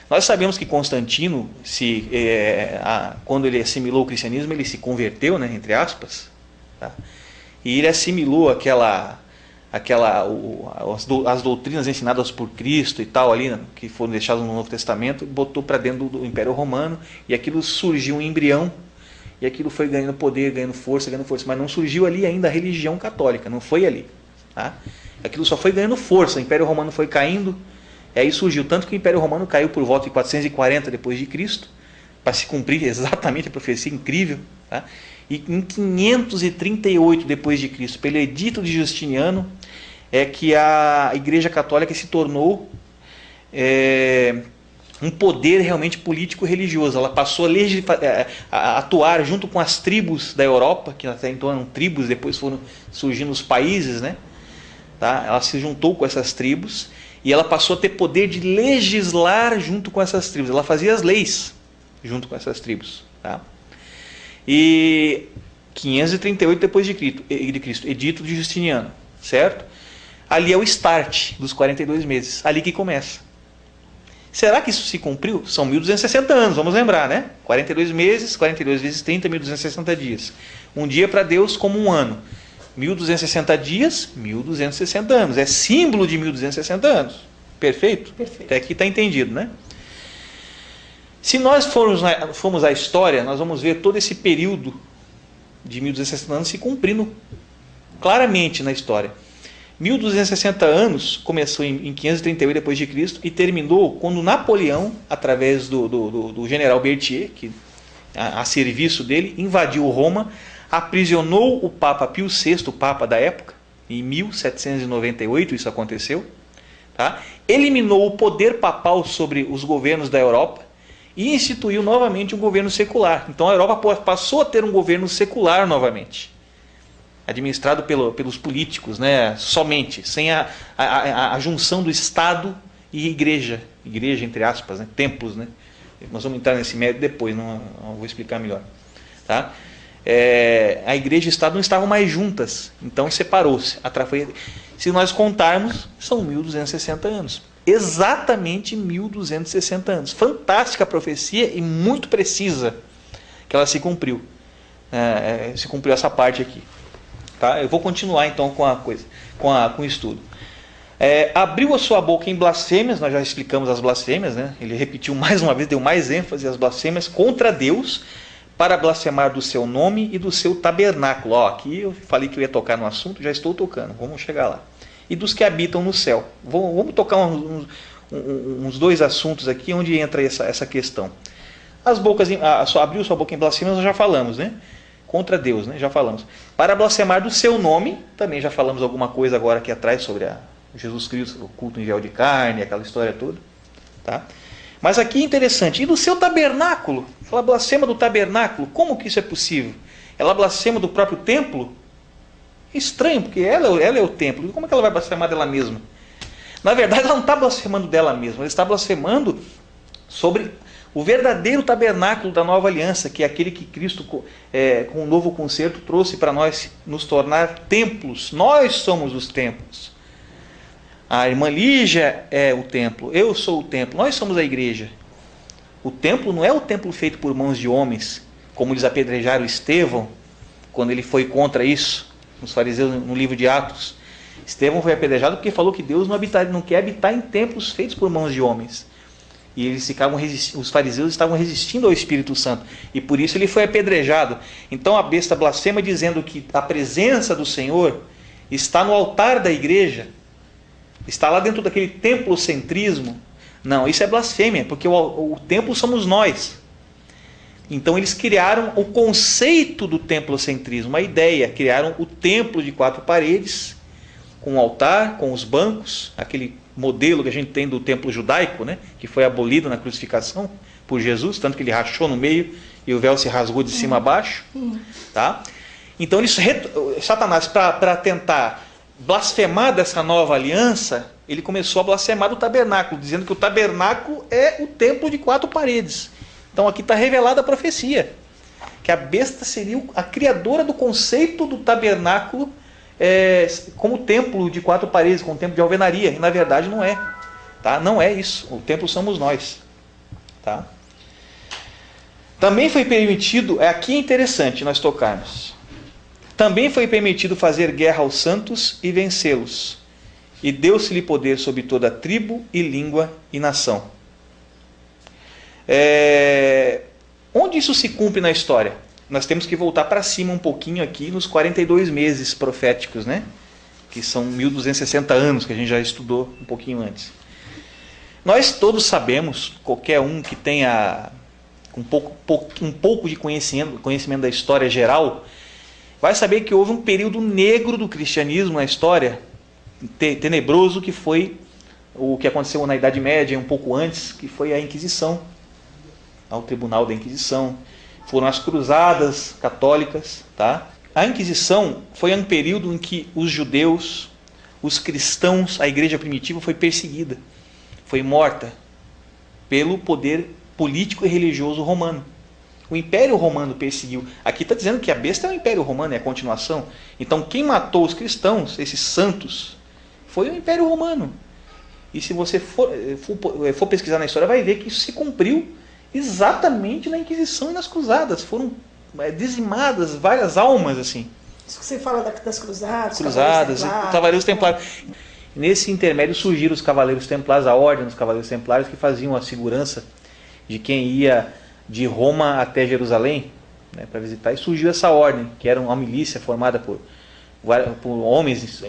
Nós sabemos que Constantino, quando ele assimilou o cristianismo, ele se converteu, né, entre aspas, tá? E ele assimilou as doutrinas ensinadas por Cristo e tal ali, que foram deixadas no Novo Testamento, botou para dentro do Império Romano, e aquilo surgiu um embrião, e aquilo foi ganhando poder, ganhando força, mas não surgiu ali ainda a religião católica, não foi ali, tá? Aquilo só foi ganhando força, o Império Romano foi caindo, e aí surgiu, tanto que o Império Romano caiu por volta de 440 depois de Cristo, para se cumprir exatamente a profecia incrível, tá? E em 538 depois de Cristo, pelo edito de Justiniano, é que a Igreja Católica se tornou um poder realmente político-religioso. Ela passou a atuar junto com as tribos da Europa, que até então eram tribos, depois foram surgindo os países, né? Tá? Ela se juntou com essas tribos e ela passou a ter poder de legislar junto com essas tribos. Ela fazia as leis junto com essas tribos, tá? E 538 depois de Cristo, edito de Justiniano, certo? Ali é o start dos 42 meses, ali que começa. Será que isso se cumpriu? São 1260 anos, vamos lembrar, né? 42 meses, 42 vezes 30, 1260 dias. Um dia para Deus como um ano. 1260 dias, 1260 anos. É símbolo de 1260 anos. Perfeito? Perfeito. Até aqui está entendido, né? Se nós formos à história, nós vamos ver todo esse período de 1260 anos se cumprindo claramente na história. 1260 anos começou em 538 depois de Cristo e terminou quando Napoleão, através do general Berthier, que a serviço dele, invadiu Roma, aprisionou o Papa Pio VI, o Papa da época, em 1798 isso aconteceu, tá? Eliminou o poder papal sobre os governos da Europa e instituiu novamente um governo secular. Então a Europa passou a ter um governo secular novamente, administrado pelos políticos, né? Somente, sem a junção do Estado e igreja entre aspas, né? Templos, né? Nós vamos entrar nesse mérito depois, não vou explicar melhor, tá? A igreja e o Estado não estavam mais juntas, então separou-se. Se nós contarmos, são 1260 anos, exatamente 1260 anos. Fantástica profecia e muito precisa que ela se cumpriu. Se cumpriu essa parte aqui. Tá? Eu vou continuar então com o estudo. Abriu a sua boca em blasfêmias, nós já explicamos as blasfêmias, né? Ele repetiu mais uma vez, deu mais ênfase às blasfêmias contra Deus, para blasfemar do seu nome e do seu tabernáculo. Aqui eu falei que eu ia tocar no assunto, já estou tocando, vamos chegar lá. E dos que habitam no céu. Vamos tocar uns dois assuntos aqui onde entra essa questão. Abriu sua boca em blasfêmias, nós já falamos, né? Contra Deus, né? Já falamos. Para blasfemar do seu nome, também já falamos alguma coisa agora aqui atrás sobre Jesus Cristo, o culto em véu de carne, aquela história toda. Tá? Mas aqui é interessante. E do seu tabernáculo? Ela blasfema do tabernáculo. Como que isso é possível? Ela blasfema do próprio templo? Estranho, porque ela é o templo. Como é que ela vai blasfemar dela mesma? Na verdade, ela não está blasfemando dela mesma. Ela está blasfemando sobre o verdadeiro tabernáculo da nova aliança, que é aquele que Cristo, com o novo concerto, trouxe para nós nos tornar templos. Nós somos os templos. A irmã Lígia é o templo, eu sou o templo, nós somos a igreja. O templo não é o templo feito por mãos de homens, como eles apedrejaram Estevão, quando ele foi contra isso, nos fariseus, no livro de Atos. Estevão foi apedrejado porque falou que Deus não quer habitar em templos feitos por mãos de homens. E os fariseus estavam resistindo ao Espírito Santo, e por isso ele foi apedrejado. Então a besta blasfema dizendo que a presença do Senhor está no altar da igreja, está lá dentro daquele templocentrismo. Não, isso é blasfêmia, porque o templo somos nós. Então eles criaram o conceito do templocentrismo, a ideia, criaram o templo de 4 paredes, com o altar, com os bancos, aquele modelo que a gente tem do templo judaico, né, que foi abolido na crucificação por Jesus, tanto que ele rachou no meio e o véu se rasgou de cima a baixo. Tá? Então Satanás, para tentar blasfemar dessa nova aliança, ele começou a blasfemar do tabernáculo, dizendo que o tabernáculo é o templo de 4 paredes. Então aqui está revelada a profecia, que a besta seria a criadora do conceito do tabernáculo como templo de 4 paredes, como templo de alvenaria, e na verdade não é. Tá? Não é isso, o templo somos nós. Tá? Também foi permitido, aqui é interessante nós tocarmos, também foi permitido fazer guerra aos santos e vencê-los, e deu-se-lhe poder sobre toda tribo e língua e nação. Onde isso se cumpre na história? Nós temos que voltar para cima um pouquinho aqui nos 42 meses proféticos, né? Que são 1260 anos, que a gente já estudou um pouquinho antes. Nós todos sabemos, qualquer um que tenha um pouco de conhecimento da história geral, vai saber que houve um período negro do cristianismo na história, tenebroso, que foi o que aconteceu na Idade Média, um pouco antes, que foi a Inquisição, ao Tribunal da Inquisição. Foram as cruzadas católicas. Tá? A Inquisição foi um período em que os judeus, os cristãos, a igreja primitiva foi perseguida, foi morta pelo poder político e religioso romano. O Império Romano perseguiu. Aqui está dizendo que a besta é o Império Romano, é a continuação. Então quem matou os cristãos, esses santos, foi o Império Romano. E se você for pesquisar na história, vai ver que isso se cumpriu exatamente na Inquisição e nas Cruzadas. Foram dizimadas várias almas, assim. Isso que você fala das cruzadas, Cavaleiros Templários. Nesse intermédio surgiram os Cavaleiros Templários, a Ordem dos Cavaleiros Templários, que faziam a segurança de quem ia de Roma até Jerusalém, né, para visitar. E surgiu essa ordem, que era uma milícia formada por homens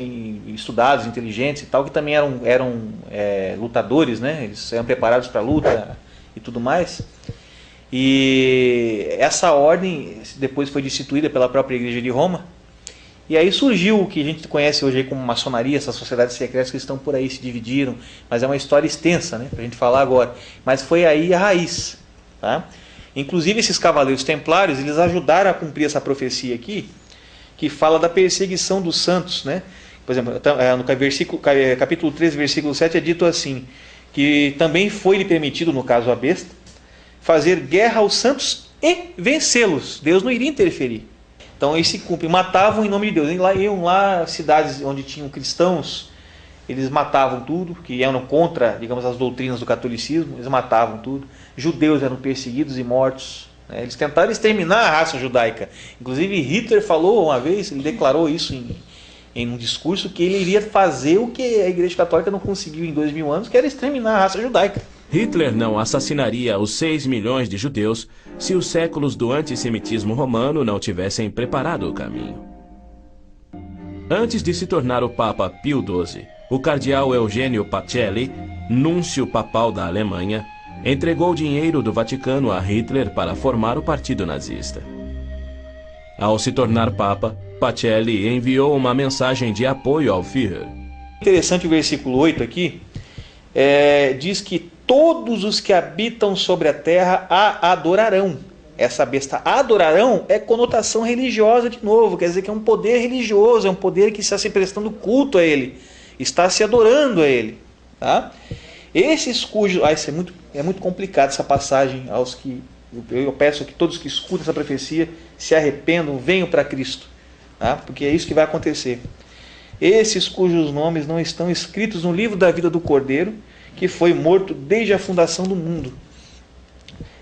estudados, inteligentes e tal, que também eram lutadores, né? Eles eram preparados para a luta e tudo mais. E essa ordem depois foi destituída pela própria Igreja de Roma. E aí surgiu o que a gente conhece hoje aí como maçonaria, essas sociedades secretas que estão por aí, se dividiram, mas é uma história extensa, né, para a gente falar agora. Mas foi aí a raiz. Tá? Inclusive esses cavaleiros templários, eles ajudaram a cumprir essa profecia aqui, que fala da perseguição dos santos. Né? Por exemplo, no capítulo 3, versículo 7 é dito assim, que também foi-lhe permitido, no caso a besta, fazer guerra aos santos e vencê-los. Deus não iria interferir. Então eles se cumprem, matavam em nome de Deus. Iam lá, cidades onde tinham cristãos, eles matavam tudo, que eram contra, digamos, as doutrinas do catolicismo, eles matavam tudo. Judeus eram perseguidos e mortos. Eles tentaram exterminar a raça judaica. Inclusive Hitler falou uma vez, ele declarou isso em um discurso, que ele iria fazer o que a Igreja Católica não conseguiu em 2000 anos, que era exterminar a raça judaica. Hitler não assassinaria os 6 milhões de judeus se os séculos do antissemitismo romano não tivessem preparado o caminho. Antes de se tornar o Papa Pio XII, o cardeal Eugênio Pacelli, núncio papal da Alemanha, entregou dinheiro do Vaticano a Hitler para formar o partido nazista. Ao se tornar Papa, Pacelli enviou uma mensagem de apoio ao Führer. Interessante o versículo 8 aqui, diz que todos os que habitam sobre a terra a adorarão. Essa besta adorarão é conotação religiosa de novo, quer dizer que é um poder religioso, é um poder que está se prestando culto a ele, está se adorando a ele. Tá? Esses cujos... isso é muito complicado essa passagem, aos que eu peço que todos que escutam essa profecia se arrependam, venham para Cristo, tá? Porque é isso que vai acontecer. Esses cujos nomes não estão escritos no livro da vida do Cordeiro, que foi morto desde a fundação do mundo.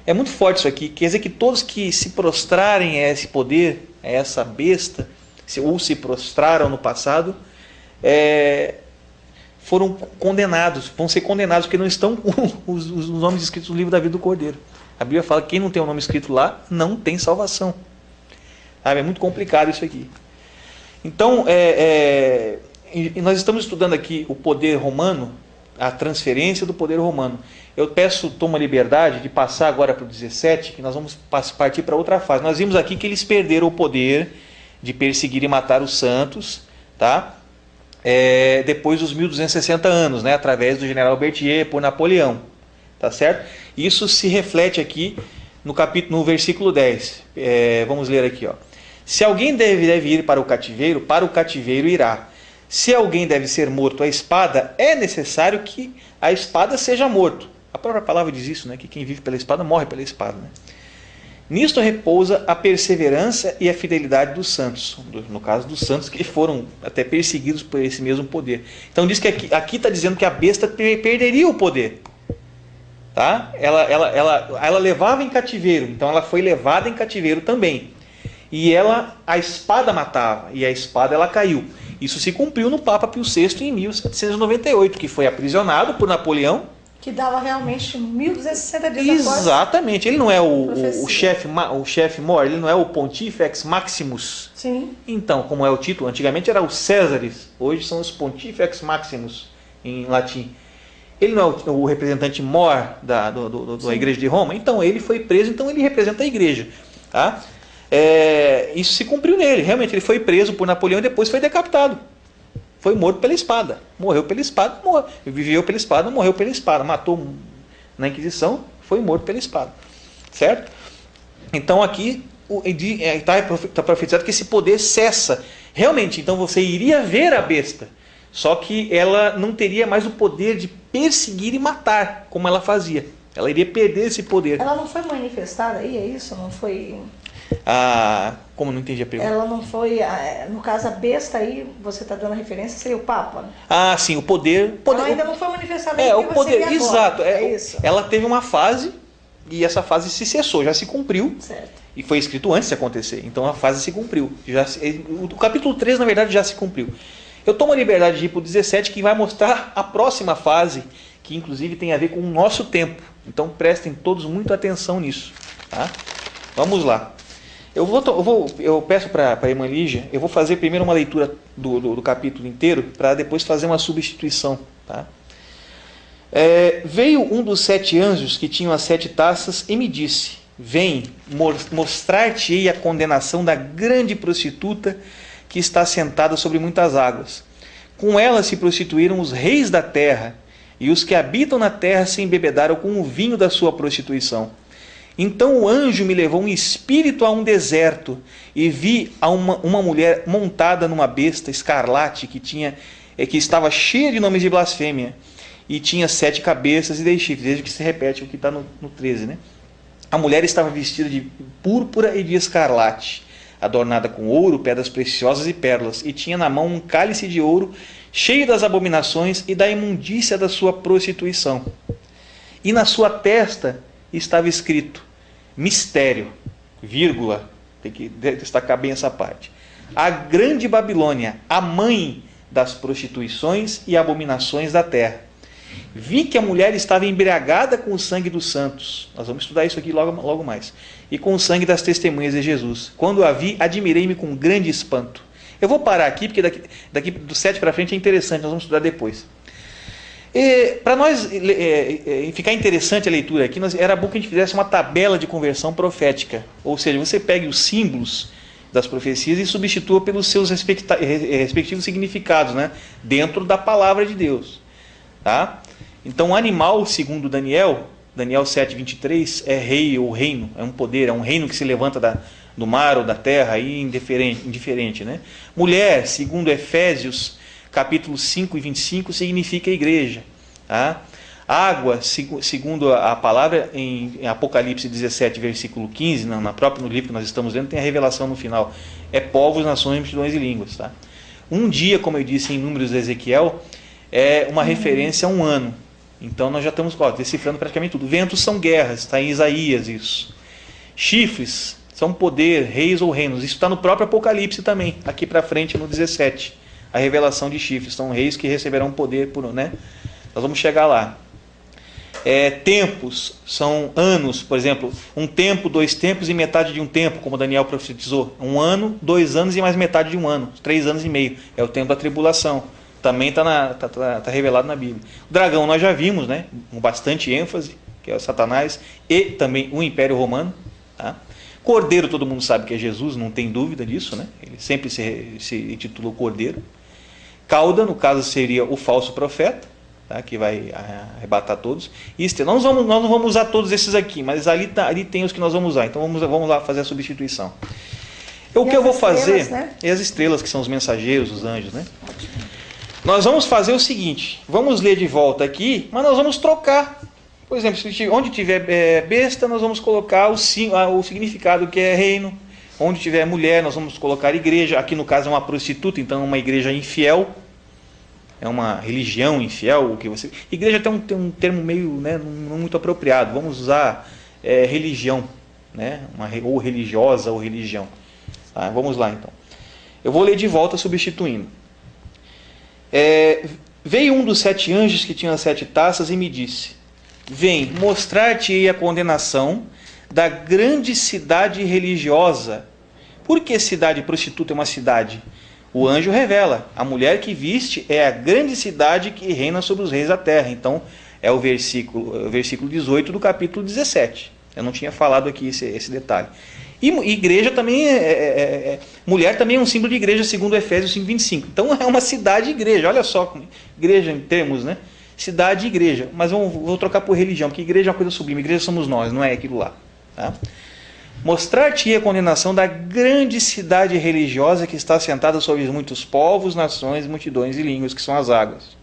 É muito forte isso aqui, quer dizer que todos que se prostrarem a esse poder, a essa besta, ou se prostraram no passado, foram condenados, vão ser condenados, porque não estão com os nomes escritos no livro da vida do Cordeiro. A Bíblia fala que quem não tem o nome escrito lá, não tem salvação. É muito complicado isso aqui. Então, nós estamos estudando aqui o poder romano, a transferência do poder romano. Eu tomo a liberdade de passar agora para o 17, que nós vamos partir para outra fase. Nós vimos aqui que eles perderam o poder de perseguir e matar os santos, tá? Depois dos 1260 anos, né? Através do general Berthier por Napoleão, tá certo? Isso se reflete aqui no versículo 10. Vamos ler aqui, ó. Se alguém deve ir para o cativeiro irá. Se alguém deve ser morto à espada, é necessário que a espada seja morto. A própria palavra diz isso, né? Que quem vive pela espada morre pela espada. Né? Nisto repousa a perseverança e a fidelidade dos santos. No caso dos santos que foram até perseguidos por esse mesmo poder. Então diz que aqui está dizendo que a besta perderia o poder. Tá? Ela levava em cativeiro, então ela foi levada em cativeiro também. E a espada matava, e a espada ela caiu. Isso se cumpriu no Papa Pio VI em 1798, que foi aprisionado por Napoleão. Que dava realmente 1260 dias após. Exatamente. Ele não é o chefe mor, ele não é o Pontifex Maximus. Sim. Então, como é o título, antigamente era o Césares, hoje são os Pontifex Maximus, em latim. Ele não é o representante mor da Igreja de Roma, então ele foi preso, então ele representa a Igreja. Tá? Isso se cumpriu nele, realmente ele foi preso por Napoleão e depois foi decapitado. Foi morto pela espada, morreu pela espada, viveu pela espada, morreu pela espada, matou na Inquisição, foi morto pela espada, certo? Então aqui está profetizado que esse poder cessa, realmente, então você iria ver a besta, só que ela não teria mais o poder de perseguir e matar, como ela fazia, ela iria perder esse poder. Ela não foi manifestada aí, é isso? Não foi... Como não entendi a pergunta? Ela não foi, no caso a besta aí, você está dando a referência, seria o Papa. Sim, o poder. Ela ainda não foi manifestada. O poder, exato. Isso. Ela teve uma fase e essa fase se cessou, já se cumpriu. Certo. E foi escrito antes de acontecer, então a fase se cumpriu. O capítulo 3, na verdade, já se cumpriu. Eu tomo a liberdade de ir para o 17, que vai mostrar a próxima fase, que inclusive tem a ver com o nosso tempo. Então prestem todos muita atenção nisso. Tá? Vamos lá. Eu peço para a irmã Lígia, eu vou fazer primeiro uma leitura do capítulo inteiro, para depois fazer uma substituição. Tá? Veio um dos 7 anjos que tinham as 7 taças e me disse: vem, mostrar-te-ei a condenação da grande prostituta que está sentada sobre muitas águas. Com ela se prostituíram os reis da terra, e os que habitam na terra se embebedaram com o vinho da sua prostituição. Então o anjo me levou em espírito a um deserto, e vi uma mulher montada numa besta escarlate que estava cheia de nomes de blasfêmia, e tinha 7 cabeças e 10 chifres. Veja que se repete o que está no 13, né? A mulher estava vestida de púrpura e de escarlate, adornada com ouro, pedras preciosas e pérolas, e tinha na mão um cálice de ouro cheio das abominações e da imundícia da sua prostituição. E na sua testa estava escrito: mistério, vírgula, tem que destacar bem essa parte, a grande Babilônia, a mãe das prostituições e abominações da terra. Vi que a mulher estava embriagada com o sangue dos santos. Nós vamos estudar isso aqui logo mais. E com o sangue das testemunhas de Jesus. Quando a vi, admirei-me com grande espanto. Eu vou parar aqui, porque daqui do 7 para frente é interessante, nós vamos estudar depois. Para nós ficar interessante a leitura aqui, era bom que a gente fizesse uma tabela de conversão profética. Ou seja, você pegue os símbolos das profecias e substitua pelos seus respectivos significados, né? Dentro da palavra de Deus. Tá? Então o animal, segundo Daniel 7:23, é rei ou reino, é um poder, é um reino que se levanta do mar ou da terra, aí indiferente, né? Mulher, segundo Efésios capítulo 5:25, significa igreja. Tá? Água, segundo a palavra em Apocalipse 17, versículo 15, no livro que nós estamos lendo, tem a revelação no final, é povos, nações, multidões e línguas. Tá? Um dia, como eu disse em Números de Ezequiel, é uma referência a um ano. Então nós já estamos decifrando praticamente tudo. Ventos são guerras, está em Isaías isso. Chifres são poder, reis ou reinos. Isso está no próprio Apocalipse também, aqui para frente no 17. A revelação de chifres, são reis que receberão poder, né? Nós vamos chegar lá. Tempos são anos, por exemplo, um tempo, 2 tempos e metade de um tempo, como Daniel profetizou. 1 ano, 2 anos e mais metade de 1 ano, 3 anos e meio. É o tempo da tribulação. Também está revelado na Bíblia. O dragão nós já vimos, né? Com bastante ênfase, que é o Satanás, e também o Império Romano. Tá? Cordeiro, todo mundo sabe que é Jesus, não tem dúvida disso, né? Ele sempre se intitulou Cordeiro. Cauda, no caso, seria o falso profeta, tá? Que vai arrebatar todos. E nós não vamos usar todos esses aqui, mas ali tem os que nós vamos usar. Então vamos lá fazer a substituição. O que eu vou fazer, né? E as estrelas, que são os mensageiros, os anjos, né? Nós vamos fazer o seguinte, vamos ler de volta aqui, mas nós vamos trocar. Por exemplo, onde tiver besta, nós vamos colocar o significado que é reino. Onde tiver mulher, nós vamos colocar igreja. Aqui no caso é uma prostituta, então é uma igreja infiel. É uma religião infiel. Igreja tem um termo meio, né, não muito apropriado. Vamos usar religião, né, ou religiosa ou religião. Tá, vamos lá então. Eu vou ler de volta substituindo. Veio um dos 7 anjos que tinha as 7 taças e me disse: vem, mostrar-te-ei a condenação da grande cidade religiosa. Por que cidade prostituta é uma cidade? O anjo revela: a mulher que viste é a grande cidade que reina sobre os reis da terra. Então é o versículo 18 do capítulo 17. Eu não tinha falado aqui esse detalhe. E igreja também mulher também é um símbolo de igreja, segundo Efésios 5:25. Então é uma cidade-igreja. Olha só, igreja em termos, né? Cidade e igreja. Mas vou trocar por religião, porque igreja é uma coisa sublime. Igreja somos nós, não é aquilo lá. Tá? Mostrar-te a condenação da grande cidade religiosa que está assentada sobre muitos povos, nações, multidões e línguas, que são as águas.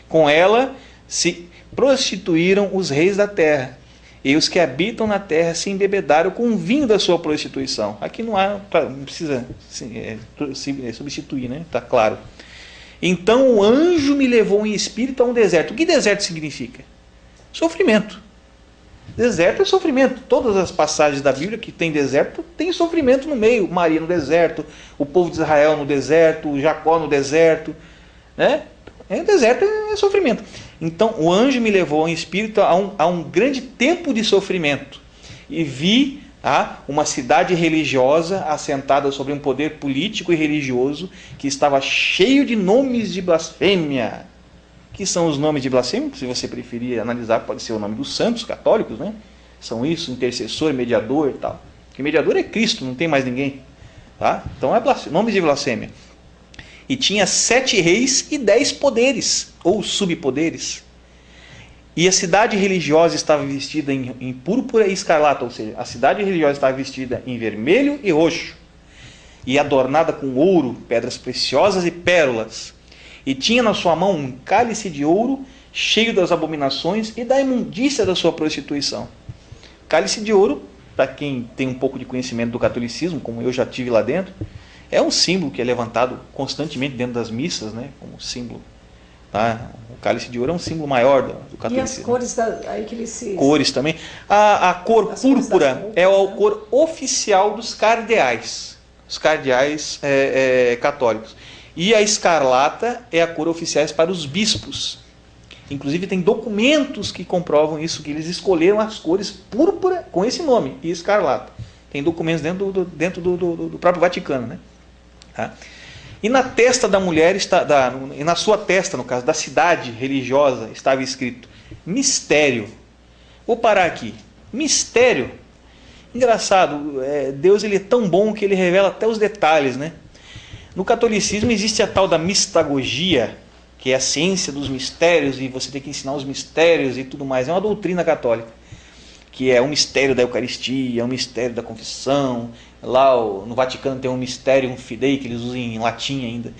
Com ela se prostituíram os reis da terra, e os que habitam na terra se embebedaram com o vinho da sua prostituição. Aqui não precisa substituir, né? Está claro. Então o anjo me levou em espírito a um deserto. O que deserto significa? Sofrimento. Deserto é sofrimento. Todas as passagens da Bíblia que tem deserto, tem sofrimento no meio. Maria no deserto, o povo de Israel no deserto, Jacó no deserto, né? Deserto é sofrimento. Então o anjo me levou em espírito a um grande tempo de sofrimento. E vi uma cidade religiosa assentada sobre um poder político e religioso que estava cheio de nomes de blasfêmia. Que são os nomes de blasfêmia? Se você preferir analisar, pode ser o nome dos santos católicos, né? São isso, intercessor, mediador e tal. Porque mediador é Cristo, não tem mais ninguém. Tá? Então é nomes de blasfêmia. E tinha 7 reis e 10 poderes, ou subpoderes. E a cidade religiosa estava vestida em púrpura e escarlata, ou seja, a cidade religiosa estava vestida em vermelho e roxo, e adornada com ouro, pedras preciosas e pérolas. E tinha na sua mão um cálice de ouro, cheio das abominações e da imundícia da sua prostituição. Cálice de ouro, para quem tem um pouco de conhecimento do catolicismo, como eu já tive lá dentro, é um símbolo que é levantado constantemente dentro das missas, né, como símbolo. Tá? O cálice de ouro é um símbolo maior do catolicismo. E as cores aí que ele se... Cores também. A cor púrpura é a cor oficial dos cardeais. Os cardeais católicos. E a escarlata é a cor oficial para os bispos. Inclusive tem documentos que comprovam isso, que eles escolheram as cores púrpura com esse nome, e escarlata. Tem documentos dentro do próprio Vaticano, né? Tá? E na testa da mulher, e na sua testa, no caso, da cidade religiosa, estava escrito mistério. Vou parar aqui. Mistério. Engraçado, Deus ele é tão bom que ele revela até os detalhes, né? No catolicismo existe a tal da mistagogia, que é a ciência dos mistérios, e você tem que ensinar os mistérios e tudo mais. É uma doutrina católica, que é o mistério da Eucaristia, o mistério da confissão. Lá no Vaticano tem um mistério, um fidei, que eles usam em latim ainda.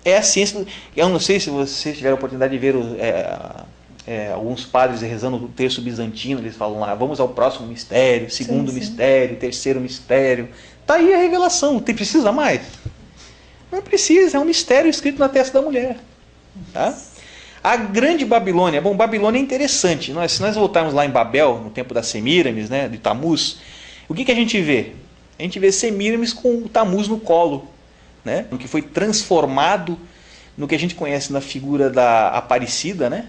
É a ciência. Eu não sei se vocês tiveram a oportunidade de ver alguns padres rezando o texto bizantino, eles falam lá, vamos ao próximo mistério, segundo mistério, terceiro mistério. Está aí a revelação, precisa mais? Não precisa, é um mistério escrito na testa da mulher. Tá? A grande Babilônia, Babilônia é interessante. Se nós voltarmos lá em Babel, no tempo das Semíramis, né, de Tamuz, o que a gente vê? A gente vê Semíramis com o Tamuz no colo, né, que foi transformado no que a gente conhece na figura da Aparecida, né,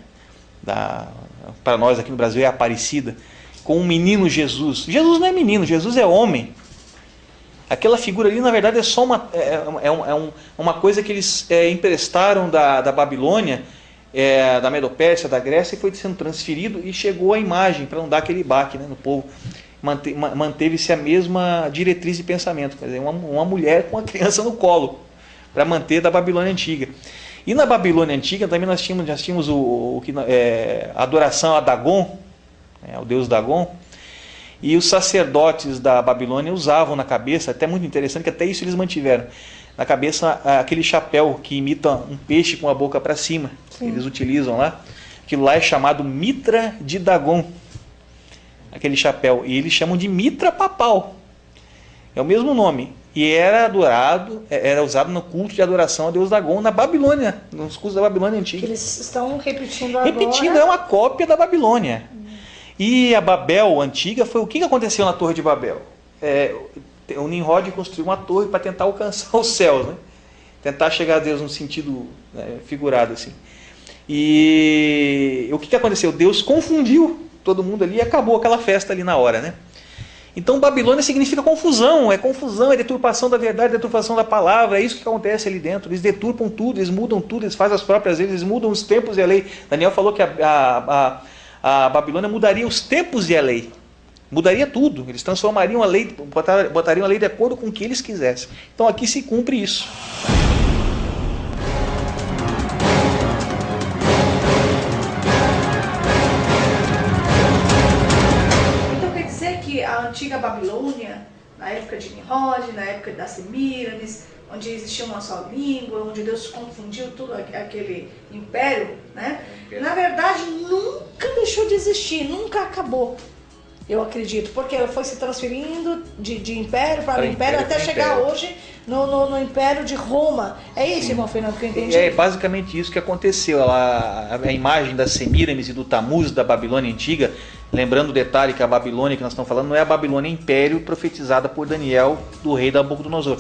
para nós aqui no Brasil é Aparecida, com o menino Jesus. Jesus não é menino, Jesus é homem. Aquela figura ali, na verdade, é só uma coisa que eles emprestaram da Babilônia, da Medopérsia, da Grécia, e foi sendo transferido e chegou a imagem, para não dar aquele baque, né, no povo. Manteve-se a mesma diretriz de pensamento, quer dizer, uma mulher com uma criança no colo, para manter da Babilônia Antiga. E na Babilônia Antiga também nós tínhamos a adoração a Dagon, o deus Dagon. E os sacerdotes da Babilônia usavam na cabeça, até muito interessante, que até isso eles mantiveram, na cabeça aquele chapéu que imita um peixe com a boca para cima. Sim. Eles utilizam lá. Aquilo lá é chamado mitra de Dagon. Aquele chapéu. E eles chamam de mitra papal. É o mesmo nome. E era usado no culto de adoração a Deus Dagon na Babilônia, nos cultos da Babilônia Antiga. Que eles estão repetindo agora. É uma cópia da Babilônia. E a Babel Antiga foi o que aconteceu na Torre de Babel? O Nimrod construiu uma torre para tentar alcançar os céus, né? Tentar chegar a Deus num sentido figurado assim. E o que aconteceu? Deus confundiu todo mundo ali e acabou aquela festa ali na hora, né? Então Babilônia significa confusão, é deturpação da verdade, deturpação da palavra, é isso que acontece ali dentro. Eles deturpam tudo, eles mudam tudo, eles fazem as próprias leis, eles mudam os tempos e a lei. Daniel falou que a Babilônia mudaria os tempos e a lei. Mudaria tudo. Eles transformariam a lei, botariam a lei de acordo com o que eles quisessem. Então aqui se cumpre isso. Então quer dizer que a antiga Babilônia, na época de Nimrod, na época das Semíramis, onde existia uma só língua, onde Deus confundiu todo aquele império, né? Na verdade, nunca deixou de existir, nunca acabou. Eu acredito, porque ela foi se transferindo de império para império até para chegar império. hoje no Império de Roma. É isso, irmão Fernando, que eu entendi? É basicamente isso que aconteceu. A imagem da Semíramis e do Tamuz da Babilônia Antiga, lembrando o detalhe que a Babilônia que nós estamos falando não é a Babilônia Império profetizada por Daniel do rei Nabucodonosor.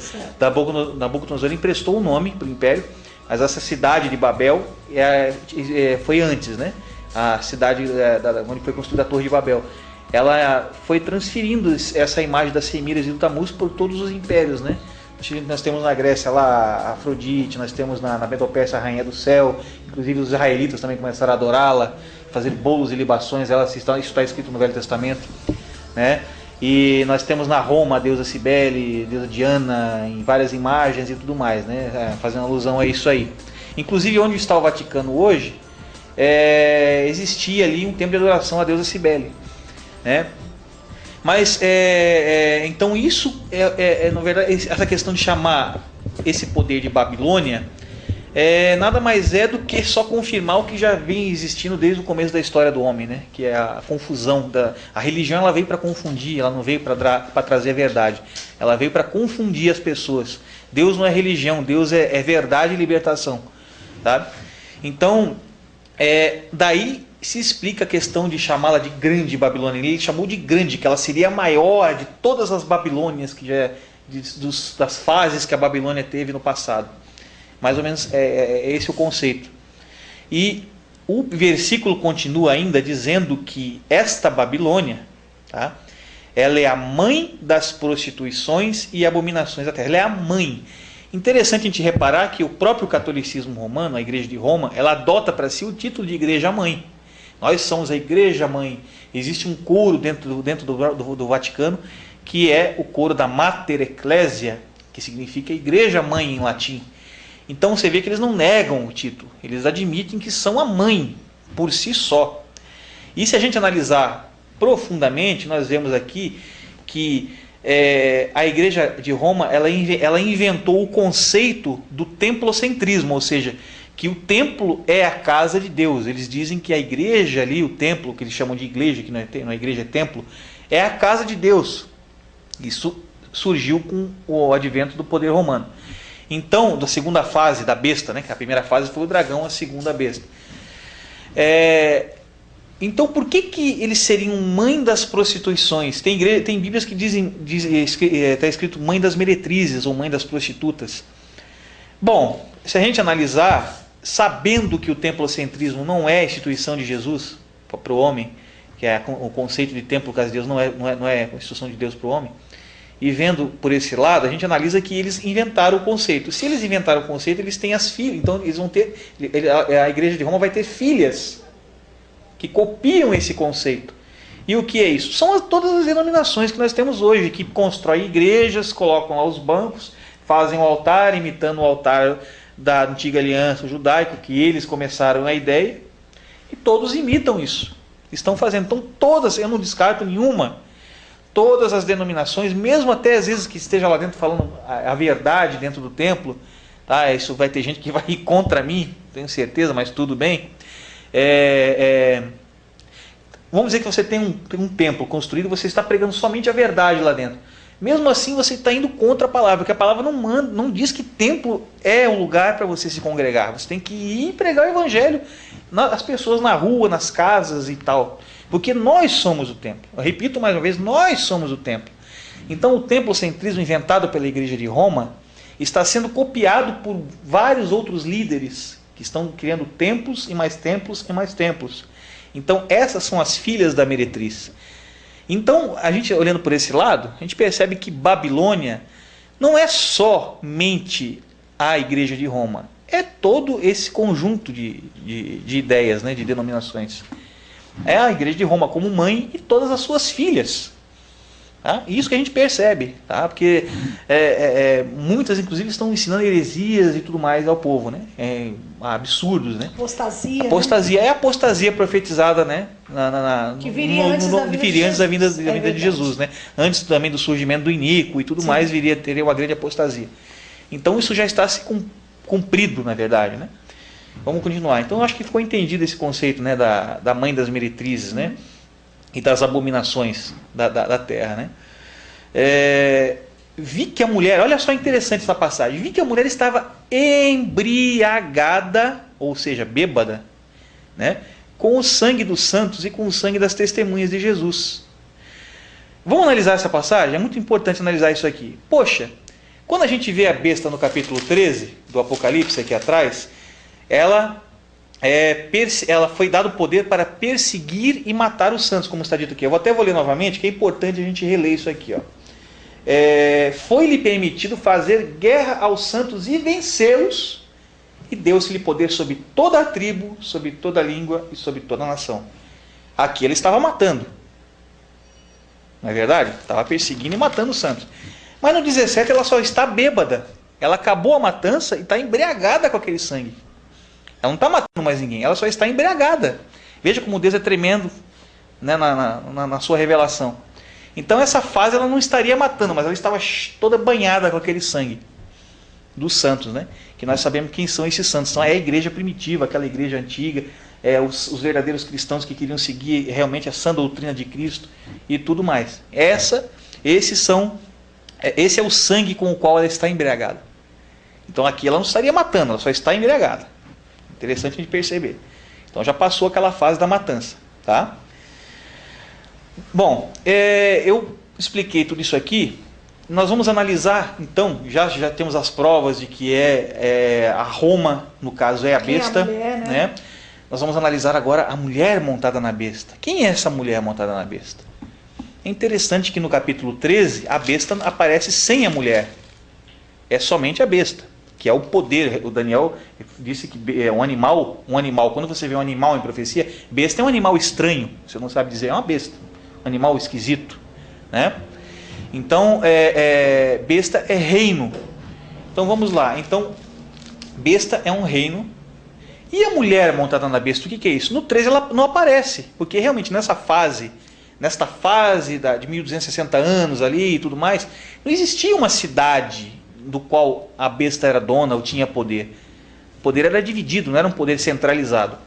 Nabucodonosor emprestou o nome para o império, mas essa cidade de Babel foi antes, né? A cidade onde foi construída a Torre de Babel. Ela foi transferindo essa imagem da Semíramis e do Tamuz por todos os impérios, né? Nós temos na Grécia lá a Afrodite, nós temos na Medopérsia a Rainha do Céu, inclusive os israelitas também começaram a adorá-la, fazer bolos e libações, isso está escrito no Velho Testamento, né? E nós temos na Roma a deusa Cibele, a deusa Diana, em várias imagens e tudo mais, né? Fazendo alusão a isso aí. Inclusive onde está o Vaticano hoje, existia ali um templo de adoração à deusa Cibele, né? Mas então isso na verdade, essa questão de chamar esse poder de Babilônia nada mais é do que só confirmar o que já vem existindo desde o começo da história do homem, né? Que é a confusão a religião. Ela veio para confundir, ela não veio para trazer a verdade, ela veio para confundir as pessoas. Deus não é religião, Deus é verdade e libertação, sabe? Então daí se explica a questão de chamá-la de grande Babilônia. Ele chamou de grande, que ela seria a maior de todas as Babilônias das fases que a Babilônia teve no passado. Mais ou menos esse o conceito. E o versículo continua ainda dizendo que esta Babilônia, tá, ela é a mãe das prostituições e abominações da terra. Ela é a mãe. Interessante a gente reparar que o próprio catolicismo romano, a Igreja de Roma, ela adota para si o título de Igreja Mãe. Nós somos a Igreja Mãe. Existe um coro dentro do Vaticano, que é o coro da Mater Ecclesia, que significa Igreja Mãe em latim. Então você vê que eles não negam o título, eles admitem que são a mãe por si só. E se a gente analisar profundamente, nós vemos aqui que a Igreja de Roma ela inventou o conceito do templocentrismo, ou seja, que o templo é a casa de Deus. Eles dizem que a igreja ali, o templo, que eles chamam de igreja, que não é igreja, é templo, é a casa de Deus. Isso surgiu com o advento do poder romano. Então, da segunda fase da besta, né, que a primeira fase foi o dragão, a segunda a besta. Então, por que eles seriam mãe das prostituições? Tem Bíblias que está escrito mãe das meretrizes ou mãe das prostitutas. Bom, se a gente analisar, sabendo que o templocentrismo não é a instituição de Jesus para o homem, que é o conceito de templo casa de Deus não é a instituição de Deus para o homem, e vendo por esse lado, a gente analisa que eles inventaram o conceito. Se eles inventaram o conceito, eles têm as filhas, então eles vão ter, a Igreja de Roma vai ter filhas que copiam esse conceito. E o que é isso? São todas as denominações que nós temos hoje, que constroem igrejas, colocam lá os bancos, fazem o altar, imitando o altar da antiga aliança judaica, que eles começaram a ideia, e todos imitam isso. Estão fazendo. Então todas, eu não descarto nenhuma, todas as denominações, mesmo até às vezes que esteja lá dentro falando a verdade dentro do templo, tá? Isso vai ter gente que vai ir contra mim, tenho certeza, mas tudo bem. Vamos dizer que você tem um templo construído, você está pregando somente a verdade lá dentro. Mesmo assim você está indo contra a palavra, porque a palavra não diz que templo é um lugar para você se congregar. Você tem que ir pregar o evangelho às pessoas na rua, nas casas e tal. Porque nós somos o templo. Eu repito mais uma vez, nós somos o templo. Então o templocentrismo inventado pela Igreja de Roma está sendo copiado por vários outros líderes que estão criando templos e mais templos e mais templos. Então essas são as filhas da meretriz. Então, a gente olhando por esse lado, a gente percebe que Babilônia não é somente a Igreja de Roma, é todo esse conjunto de ideias, né, de denominações. É a Igreja de Roma como mãe e todas as suas filhas. Tá? Isso que a gente percebe, tá? Porque muitas, inclusive, estão ensinando heresias e tudo mais ao povo, né? Absurdos, né? Apostasia. É a apostasia profetizada, né? Que viria antes da vinda de Jesus, né? Antes também do surgimento do iníquo e tudo Sim. mais, teria uma grande apostasia. Então isso já está se cumprido, na verdade, né? Vamos continuar. Então eu acho que ficou entendido esse conceito, né, da mãe das meretrizes, né? e das abominações da terra, né? Vi que a mulher, olha só interessante essa passagem, vi que a mulher estava embriagada, ou seja, bêbada, né? Com o sangue dos santos e com o sangue das testemunhas de Jesus. Vamos analisar essa passagem? É muito importante analisar isso aqui. Poxa, quando a gente vê a besta no capítulo 13 do Apocalipse, aqui atrás, ela foi dado poder para perseguir e matar os santos, como está dito aqui. Eu vou ler novamente, que é importante a gente reler isso aqui. Foi-lhe permitido fazer guerra aos santos e vencê-los, e deu-se-lhe poder sobre toda a tribo, sobre toda a língua e sobre toda a nação. Aqui ele estava matando. Não é verdade? Estava perseguindo e matando os santos. Mas no 17 ela só está bêbada. Ela acabou a matança e está embriagada com aquele sangue. Ela não está matando mais ninguém, ela só está embriagada. Veja como Deus é tremendo, né, na sua revelação. Então essa fase ela não estaria matando, mas ela estava toda banhada com aquele sangue dos santos, né? Que nós sabemos quem são esses santos. São a igreja primitiva, aquela igreja antiga, os verdadeiros cristãos que queriam seguir realmente a sã doutrina de Cristo e tudo mais. Esse é o sangue com o qual ela está embriagada. Então aqui ela não estaria matando, ela só está embriagada. Interessante a gente perceber. Então já passou aquela fase da matança, tá? Bom, eu expliquei tudo isso aqui. Nós vamos analisar, então, já temos as provas de que a Roma, no caso, é a besta. Quem é a mulher, né? Nós vamos analisar agora a mulher montada na besta. Quem é essa mulher montada na besta? É interessante que no capítulo 13, a besta aparece sem a mulher. É somente a besta, que é o poder. O Daniel disse que é um animal, quando você vê um animal em profecia, besta é um animal estranho, você não sabe dizer, é uma besta, um animal esquisito, né? Então, besta é reino. Então vamos lá. Então, besta é um reino. E a mulher montada na besta, o que é isso? No 13 ela não aparece, porque realmente nesta fase de 1260 anos ali e tudo mais, não existia uma cidade do qual a besta era dona ou tinha poder. O poder era dividido, não era um poder centralizado.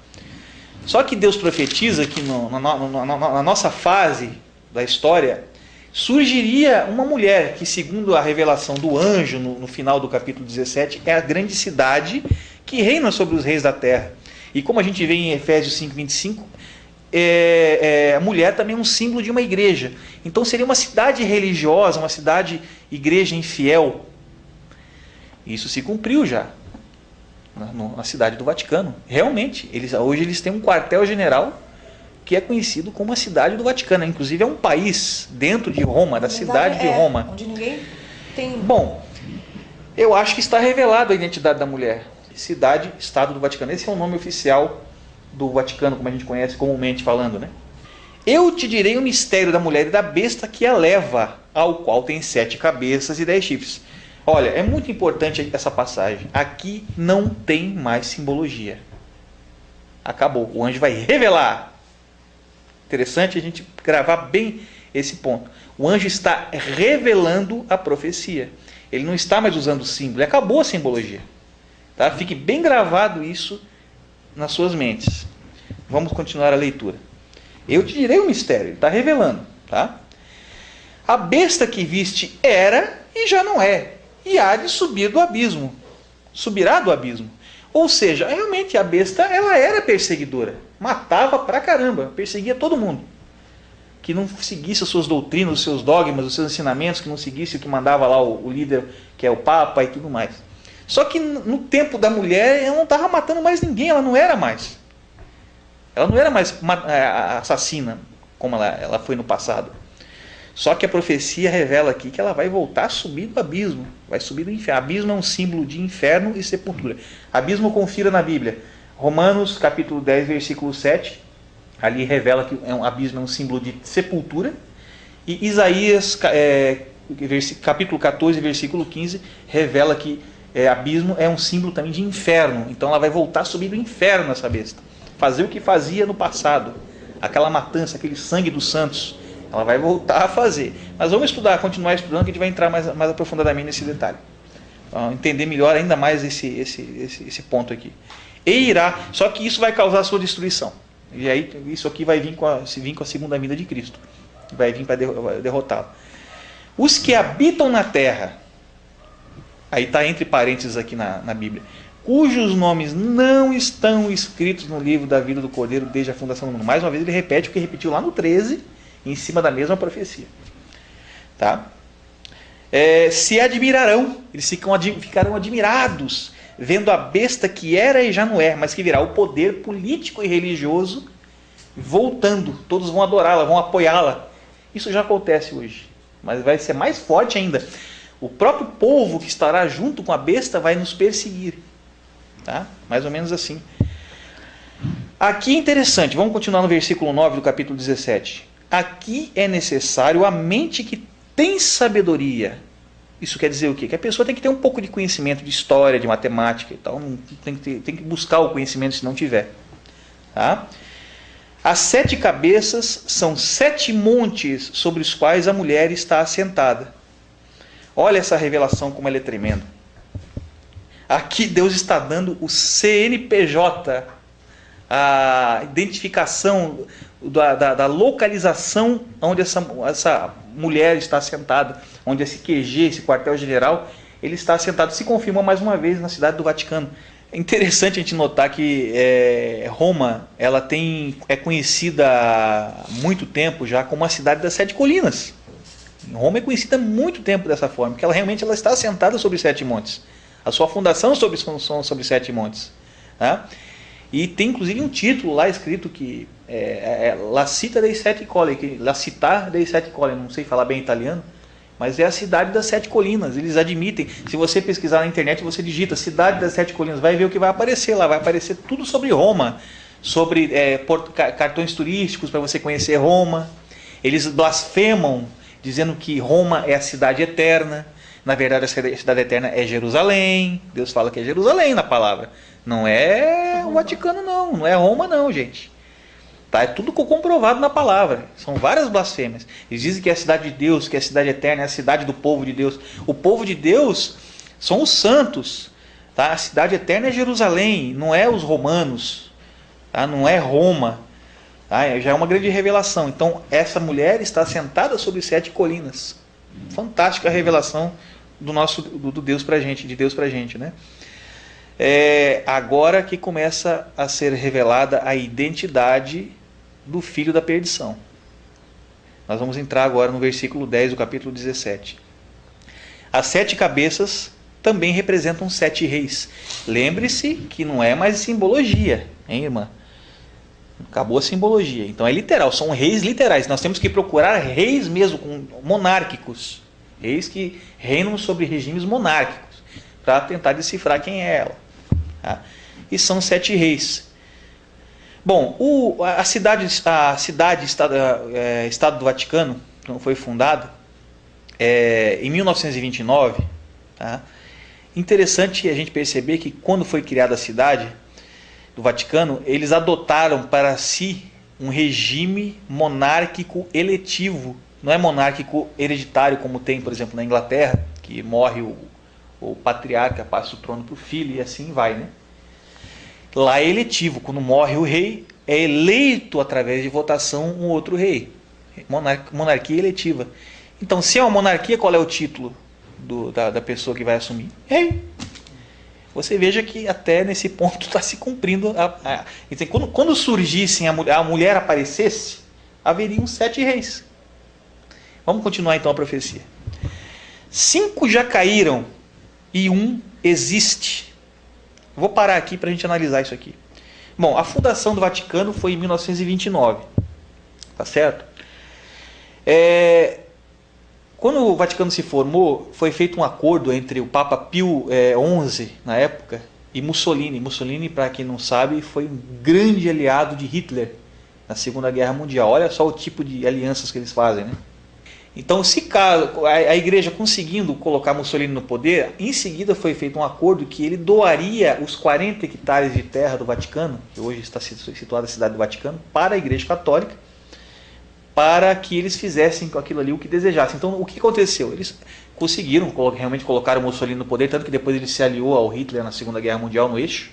Só que Deus profetiza que na nossa fase da história surgiria uma mulher que, segundo a revelação do anjo no final do capítulo 17, é a grande cidade que reina sobre os reis da terra. E como a gente vê em Efésios 5:25, a mulher também é um símbolo de uma igreja. Então seria uma cidade religiosa, uma igreja infiel. Isso se cumpriu já na cidade do Vaticano. Realmente, hoje eles têm um quartel-general que é conhecido como a cidade do Vaticano. Inclusive é um país dentro de Roma, da cidade de Roma. Onde ninguém tem... Bom, eu acho que está revelada a identidade da mulher. Cidade, Estado do Vaticano. Esse é o nome oficial do Vaticano, como a gente conhece comumente falando, né? Eu te direi o mistério da mulher e da besta que a leva, ao qual tem 7 cabeças e 10 chifres. Olha, é muito importante essa passagem. Aqui não tem mais simbologia. Acabou. O anjo vai revelar. Interessante a gente gravar bem esse ponto. O anjo está revelando a profecia. Ele não está mais usando símbolo. Acabou a simbologia. Tá? Fique bem gravado isso nas suas mentes. Vamos continuar a leitura. Eu te direi o mistério. Ele está revelando. Tá? A besta que viste era e já não é. E há de subir do abismo. Subirá do abismo. Ou seja, realmente a besta ela era perseguidora. Matava pra caramba. Perseguia todo mundo. Que não seguisse as suas doutrinas, os seus dogmas, os seus ensinamentos, que não seguisse o que mandava lá o líder, que é o Papa e tudo mais. Só que no tempo da mulher, ela não estava matando mais ninguém, ela não era mais. Ela não era mais assassina, como ela foi no passado. Só que a profecia revela aqui que ela vai voltar a subir do abismo, vai subir do inferno. Abismo é um símbolo de inferno e sepultura. Abismo confira na Bíblia. Romanos capítulo 10, versículo 7, ali revela que um abismo é um símbolo de sepultura. E Isaías capítulo 14, versículo 15, revela que abismo é um símbolo também de inferno. Então ela vai voltar a subir do inferno, essa besta. Fazer o que fazia no passado. Aquela matança, aquele sangue dos santos. Ela vai voltar a fazer. Mas vamos continuar estudando, que a gente vai entrar mais aprofundadamente nesse detalhe. Entender melhor ainda mais esse ponto aqui. E irá, só que isso vai causar a sua destruição. E aí isso aqui vai vir com a segunda vinda de Cristo. Vai vir para derrotá-lo. Os que habitam na terra, aí está entre parênteses aqui na Bíblia, cujos nomes não estão escritos no livro da vida do Cordeiro desde a fundação do mundo. Mais uma vez ele repete o que repetiu lá no 13, em cima da mesma profecia. Tá? Se admirarão, eles ficarão admirados, vendo a besta que era e já não é, mas que virá o poder político e religioso voltando. Todos vão adorá-la, vão apoiá-la. Isso já acontece hoje, mas vai ser mais forte ainda. O próprio povo que estará junto com a besta vai nos perseguir. Tá? Mais ou menos assim. Aqui é interessante, vamos continuar no versículo 9 do capítulo 17. Aqui é necessário a mente que tem sabedoria. Isso quer dizer o quê? Que a pessoa tem que ter um pouco de conhecimento de história, de matemática e tal. Tem que buscar o conhecimento se não tiver. Tá? As 7 cabeças são 7 montes sobre os quais a mulher está assentada. Olha essa revelação como ela é tremenda. Aqui Deus está dando o CNPJ, a identificação da localização onde essa mulher está assentada, onde esse QG, esse quartel-general, ele está assentado. Se confirma mais uma vez na cidade do Vaticano. É interessante a gente notar que Roma ela é conhecida há muito tempo já como a cidade das 7 colinas. Roma é conhecida há muito tempo dessa forma, porque ela realmente está assentada sobre 7 montes. A sua fundação são sobre 7 montes. Tá? E tem inclusive um título lá escrito que La Città dei Sette Colli, La Città dei Sette Colli, não sei falar bem italiano, mas é a cidade das 7 colinas. Eles admitem, se você pesquisar na internet, você digita Cidade das 7 Colinas, vai ver o que vai aparecer lá. Vai aparecer tudo sobre Roma, sobre cartões turísticos para você conhecer Roma. Eles blasfemam, dizendo que Roma é a cidade eterna. Na verdade, a cidade eterna é Jerusalém. Deus fala que é Jerusalém na palavra. Não é o Vaticano não é Roma não, gente. Tá? É tudo comprovado na palavra. São várias blasfêmias. Eles dizem que é a cidade de Deus, que é a cidade eterna, é a cidade do povo de Deus. O povo de Deus são os santos. Tá? A cidade eterna é Jerusalém, não é os romanos. Tá? Não é Roma. Tá? Já é uma grande revelação. Então, essa mulher está sentada sobre 7 colinas. Fantástica a revelação do Deus pra gente, de Deus pra gente, né? Agora que começa a ser revelada a identidade do filho da perdição. Nós vamos entrar agora no versículo 10 do capítulo 17. As 7 cabeças também representam 7 reis. Lembre-se que não é mais simbologia, hein, irmã? Acabou a simbologia. Então é literal, são reis literais. Nós temos que procurar reis mesmo, monárquicos. Reis que reinam sobre regimes monárquicos, para tentar decifrar quem é ela. Tá? E são 7 reis. Bom, a cidade Estado do Vaticano, quando foi fundado, em 1929, tá? Interessante a gente perceber que quando foi criada a cidade do Vaticano, eles adotaram para si um regime monárquico eletivo. Não é monárquico hereditário como tem, por exemplo, na Inglaterra, que morre o patriarca, passa o trono para o filho e assim vai, né? Lá é eletivo, quando morre o rei, é eleito através de votação um outro rei. Monarquia eletiva. Então, se é uma monarquia, qual é o título da pessoa que vai assumir? Rei. Você veja que até nesse ponto está se cumprindo. Quando surgissem, a mulher aparecesse, haveriam 7 reis. Vamos continuar então a profecia. 5 já caíram e 1 existe. Vou parar aqui para a gente analisar isso aqui. Bom, a fundação do Vaticano foi em 1929. Tá certo? Quando o Vaticano se formou, foi feito um acordo entre o Papa Pio XI, na época, e Mussolini. Mussolini, para quem não sabe, foi um grande aliado de Hitler na Segunda Guerra Mundial. Olha só o tipo de alianças que eles fazem, né? Então, se a igreja conseguindo colocar Mussolini no poder, em seguida foi feito um acordo que ele doaria os 40 hectares de terra do Vaticano, que hoje está situada a cidade do Vaticano, para a Igreja Católica, para que eles fizessem com aquilo ali o que desejassem. Então, o que aconteceu? Eles conseguiram, realmente colocaram Mussolini no poder, tanto que depois ele se aliou ao Hitler na Segunda Guerra Mundial no eixo,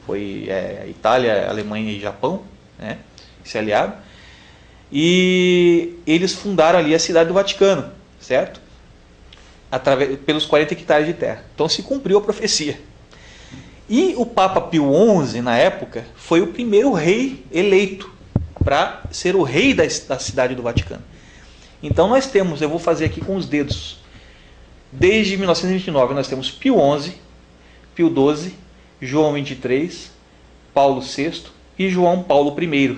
foi Itália, Alemanha e Japão, né? se aliaram, e eles fundaram ali a cidade do Vaticano, certo? Pelos 40 hectares de terra. Então se cumpriu a profecia. E o Papa Pio XI, na época, foi o primeiro rei eleito para ser o rei da cidade do Vaticano. Então nós temos, eu vou fazer aqui com os dedos, desde 1929 nós temos Pio XI, Pio XII, João XXIII, Paulo VI e João Paulo I.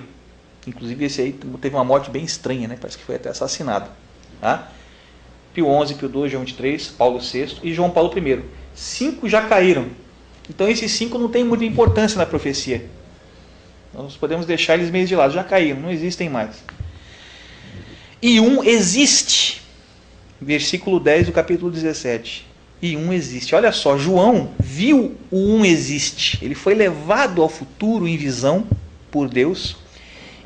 Inclusive esse aí teve uma morte bem estranha, né? Parece que foi até assassinado. Tá? Pio XI, Pio XII, João XXIII, Paulo VI e João Paulo I. 5 já caíram. Então esses 5 não têm muita importância na profecia. Nós podemos deixar eles meio de lado. Já caíram, não existem mais. E um existe. Versículo 10 do capítulo 17. E um existe. Olha só, João viu o um existe. Ele foi levado ao futuro em visão por Deus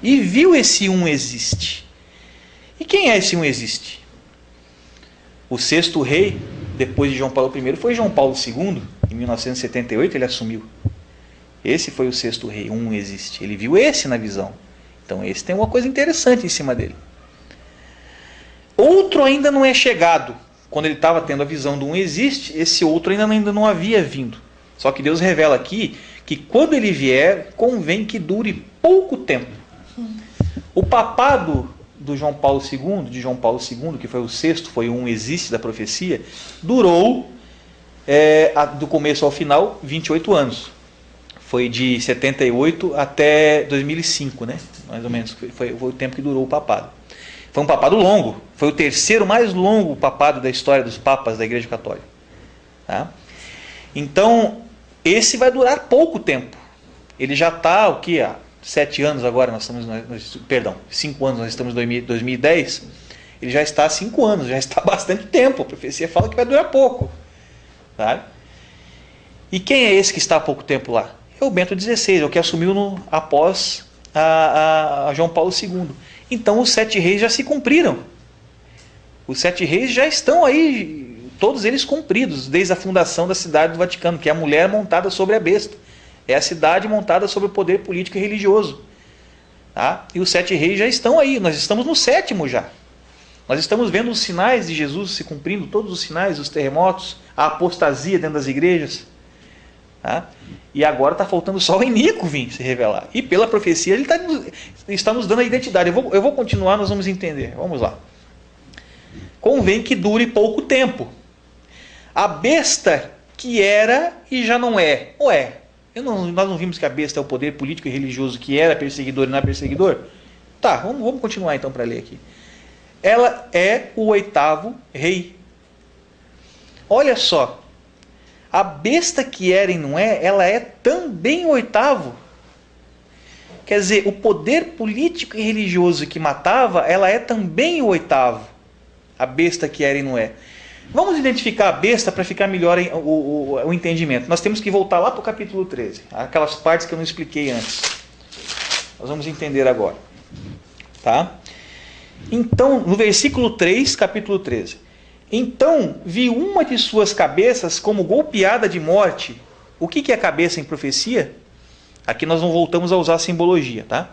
e viu esse um existe. E quem é esse um existe? O 6º rei, depois de João Paulo I, foi João Paulo II. Em 1978 ele assumiu. Esse foi o 6º rei, um existe. Ele viu esse na visão. Então esse tem uma coisa interessante em cima dele. Outro ainda não é chegado. Quando ele estava tendo a visão do um existe, esse outro ainda não havia vindo. Só que Deus revela aqui que quando ele vier, convém que dure pouco tempo. O papado de João Paulo II, que foi o 6º, foi um existe da profecia, durou, do começo ao final, 28 anos. Foi de 78 até 2005, né? Mais ou menos, foi o tempo que durou o papado. Foi um papado longo, foi o 3º mais longo papado da história dos papas da Igreja Católica. Tá? Então, esse vai durar pouco tempo. Ele já está, o que? Há 7 anos agora, 5 anos, nós estamos em 2010. Ele já está há 5 anos, já está há bastante tempo. A profecia fala que vai durar pouco. Tá? E quem é esse que está há pouco tempo lá? É o Bento XVI, é o que assumiu após a João Paulo II. Então os 7 reis já se cumpriram. Os 7 reis já estão aí, todos eles cumpridos, desde a fundação da cidade do Vaticano, que é a mulher montada sobre a besta. É a cidade montada sobre o poder político e religioso. Tá? E os 7 reis já estão aí, nós estamos no 7º já. Nós estamos vendo os sinais de Jesus se cumprindo, todos os sinais, os terremotos, a apostasia dentro das igrejas. Tá? E agora está faltando só o Inico vir se revelar. E pela profecia ele está nos dando a identidade. Eu vou continuar, nós vamos entender. Vamos lá. Convém que dure pouco tempo. A besta que era e já não é. Ué, nós não vimos que a besta é o poder político e religioso que era perseguidor e não é perseguidor? Tá, vamos continuar então para ler aqui. Ela é o 8º rei. Olha só. A besta que era e não é, ela é também o 8º. Quer dizer, o poder político e religioso que matava, ela é também o 8º. A besta que era e não é. Vamos identificar a besta para ficar melhor o entendimento. Nós temos que voltar lá para o capítulo 13. Aquelas partes que eu não expliquei antes. Nós vamos entender agora. Tá? Então, no versículo 3, capítulo 13. Então vi uma de suas cabeças como golpeada de morte. O que é cabeça em profecia? Aqui nós não voltamos a usar a simbologia, tá?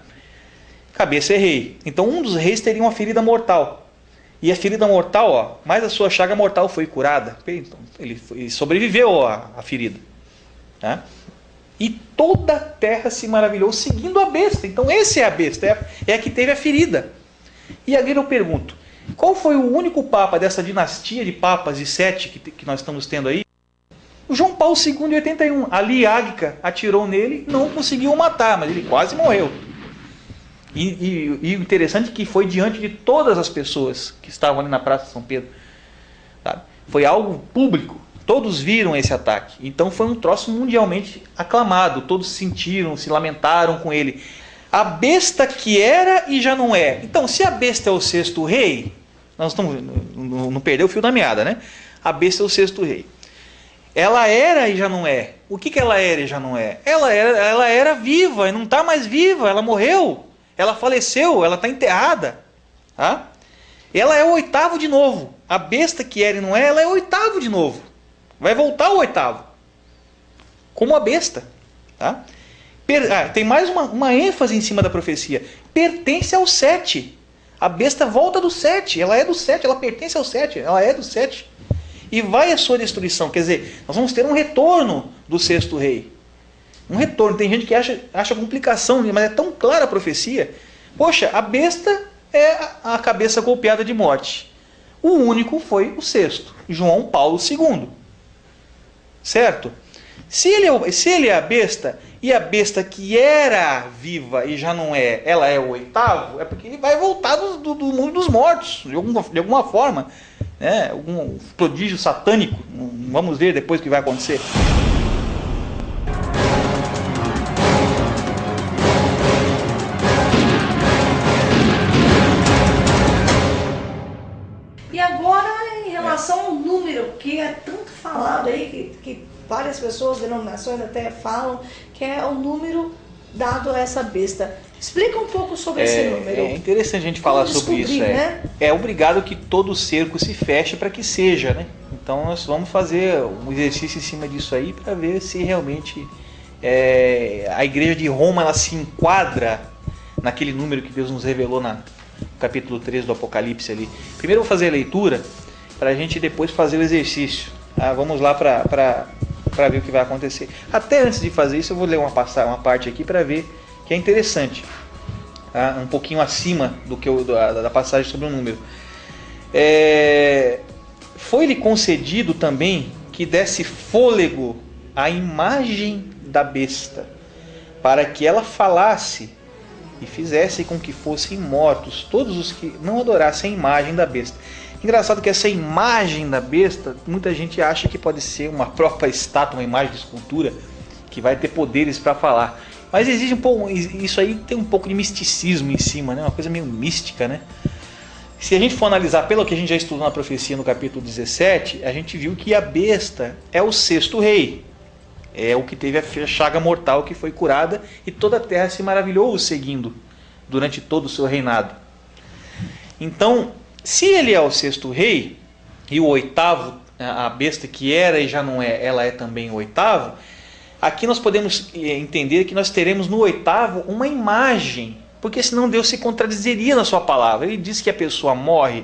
Cabeça é rei. Então um dos reis teria uma ferida mortal. E a ferida mortal, mas a sua chaga mortal foi curada. Então, ele sobreviveu à ferida. Tá? E toda a terra se maravilhou seguindo a besta. Então esse é a besta, é a que teve a ferida. E agora eu pergunto, qual foi o único papa dessa dinastia de papas de 7 que nós estamos tendo aí? O João Paulo II, em 81. Ali Ágica atirou nele, não conseguiu o matar, mas ele quase morreu. E o interessante é que foi diante de todas as pessoas que estavam ali na Praça de São Pedro. Sabe? Foi algo público. Todos viram esse ataque. Então foi um troço mundialmente aclamado. Todos sentiram, se lamentaram com ele. A besta que era e já não é. Então, se a besta é o 6º rei, nós não perdeu o fio da meada, né? A besta é o 6º rei. Ela era e já não é. O que ela era e já não é? Ela era viva e não está mais viva. Ela morreu. Ela faleceu. Ela está enterrada. Tá? Ela é o 8º de novo. A besta que era e não é, ela é o 8º de novo. Vai voltar o 8º. Como a besta. Tá? Tem mais uma ênfase em cima da profecia. Pertence ao 7. A besta volta do 7. Ela é do 7, ela pertence ao 7. Ela é do 7. E vai a sua destruição. Quer dizer, nós vamos ter um retorno do 6º rei. Um retorno. Tem gente que acha complicação, mas é tão clara a profecia. Poxa, a besta é a cabeça golpeada de morte. O único foi o 6º, João Paulo II. Certo? Se ele é a besta, e a besta que era viva e já não é, ela é o 8º, é porque ele vai voltar do mundo dos mortos, de alguma forma. Né? Algum prodígio satânico. Vamos ver depois o que vai acontecer. E agora, em relação ao número, que é tanto falado aí, que várias pessoas, denominações até falam, que é o número dado a essa besta. Explica um pouco sobre esse número. É interessante a gente falar sobre isso. Né? É obrigado que todo cerco se feche para que seja, né? Então nós vamos fazer um exercício em cima disso aí para ver se realmente a igreja de Roma ela se enquadra naquele número que Deus nos revelou no capítulo 3 do Apocalipse ali. Primeiro eu vou fazer a leitura para a gente depois fazer o exercício. Vamos lá para ver o que vai acontecer. Até antes de fazer isso eu vou ler uma parte aqui para ver que é interessante, tá? Um pouquinho acima do que da passagem sobre o número. Foi-lhe concedido também que desse fôlego à imagem da besta, para que ela falasse e fizesse com que fossem mortos todos os que não adorassem a imagem da besta. Engraçado que essa imagem da besta, muita gente acha que pode ser uma própria estátua, uma imagem de escultura, que vai ter poderes para falar. Mas existe um pouco, isso aí tem um pouco de misticismo em cima, né? Uma coisa meio mística, né? Se a gente for analisar pelo que a gente já estudou na profecia no capítulo 17, a gente viu que a besta é o 6º rei. É o que teve a chaga mortal que foi curada e toda a terra se maravilhou o seguindo durante todo o seu reinado. Então, se ele é o 6º rei e o 8º, a besta que era e já não é, ela é também o 8º, aqui nós podemos entender que nós teremos no 8º uma imagem, porque senão Deus se contradizeria na sua palavra. Ele diz que a pessoa morre,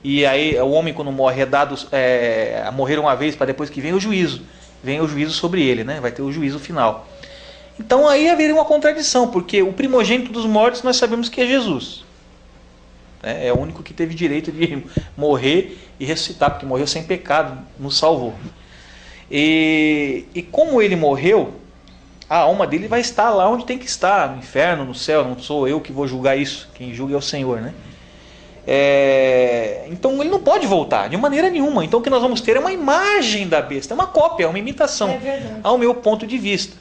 e aí o homem quando morre é dado a morrer uma vez para depois que vem o juízo sobre ele, né? Vai ter o juízo final. Então aí haveria uma contradição, porque o primogênito dos mortos nós sabemos que é Jesus. É o único que teve direito de morrer e ressuscitar, porque morreu sem pecado, nos salvou. E como ele morreu, a alma dele vai estar lá onde tem que estar, no inferno, no céu. Não sou eu que vou julgar isso, quem julga é o Senhor, né? Então ele não pode voltar de maneira nenhuma. Então o que nós vamos ter é uma imagem da besta, é uma cópia, é uma imitação, ao meu ponto de vista,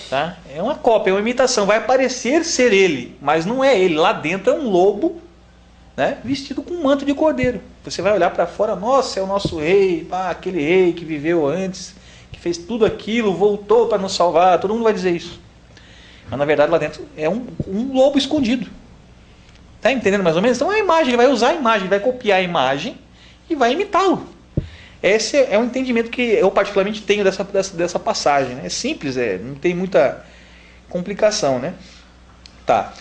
tá? É uma cópia, é uma imitação, vai parecer ser ele, mas não é ele. Lá dentro é um lobo, né, vestido com um manto de cordeiro. Você vai olhar para fora, nossa, é o nosso rei, aquele rei que viveu antes, que fez tudo aquilo, voltou para nos salvar. Todo mundo vai dizer isso, mas na verdade lá dentro é um lobo escondido. Está entendendo mais ou menos? Então a imagem, ele vai usar a imagem, vai copiar a imagem e vai imitá-lo. Esse é o entendimento que eu particularmente tenho dessa passagem, né? É simples, não tem muita complicação, né? Tá.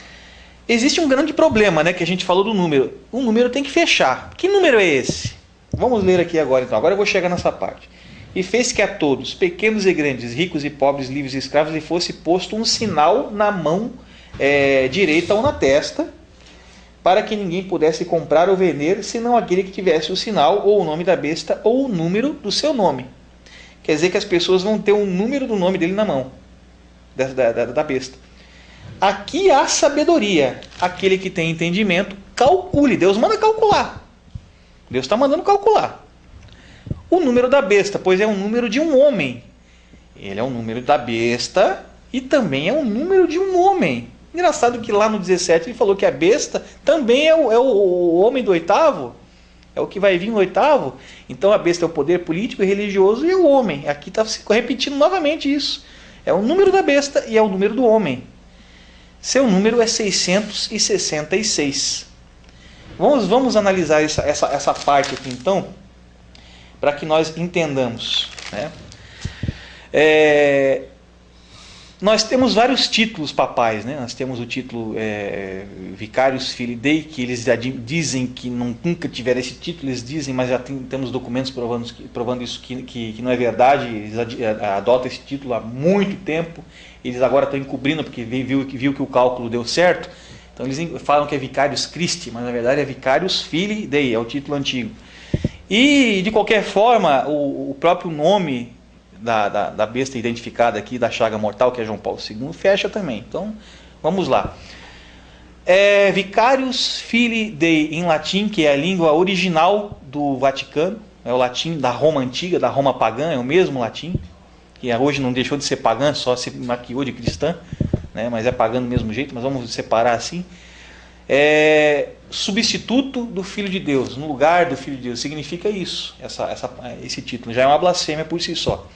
Existe um grande problema, né, que a gente falou do número. O número tem que fechar. Que número é esse? Vamos ler aqui agora então. Agora eu vou chegar nessa parte. E fez que a todos, pequenos e grandes, ricos e pobres, livres e escravos, lhe fosse posto um sinal na mão direita ou na testa, para que ninguém pudesse comprar ou vender, senão aquele que tivesse o sinal, ou o nome da besta, ou o número do seu nome. Quer dizer que as pessoas vão ter o número do nome dele na mão, da besta. Aqui há sabedoria. Aquele que tem entendimento, calcule. Deus manda calcular. Deus está mandando calcular. O número da besta, pois é um número de um homem. Ele é um número da besta e também é um número de um homem. Engraçado que lá no 17 ele falou que a besta também é o homem do 8º, é o que vai vir no 8º. Então a besta é o poder político e religioso e é o homem. Aqui está se repetindo novamente isso. É o número da besta e é o número do homem. Seu número é 666. Vamos analisar essa parte aqui então, para que nós entendamos, né? Nós temos vários títulos papais, né? Nós temos o título Vicarius Filii Dei, que eles já dizem que nunca tiveram esse título, eles dizem, mas já temos documentos provando isso que não é verdade. Eles adotam esse título há muito tempo, eles agora estão encobrindo porque viu que o cálculo deu certo. Então eles falam que é Vicarius Christi, mas na verdade é Vicarius Filii Dei, é o título antigo. E de qualquer forma, o próprio nome da besta identificada aqui, da chaga mortal, que é João Paulo II, fecha também. Então, vamos lá. Vicarius Filii Dei, em latim, que é a língua original do Vaticano, é o latim da Roma antiga, da Roma pagã, é o mesmo latim, que hoje não deixou de ser pagã, só se maquiou de cristã, né, mas é pagã do mesmo jeito, mas vamos separar assim. Substituto do Filho de Deus, no lugar do Filho de Deus, significa isso, esse título, já é uma blasfêmia por si só.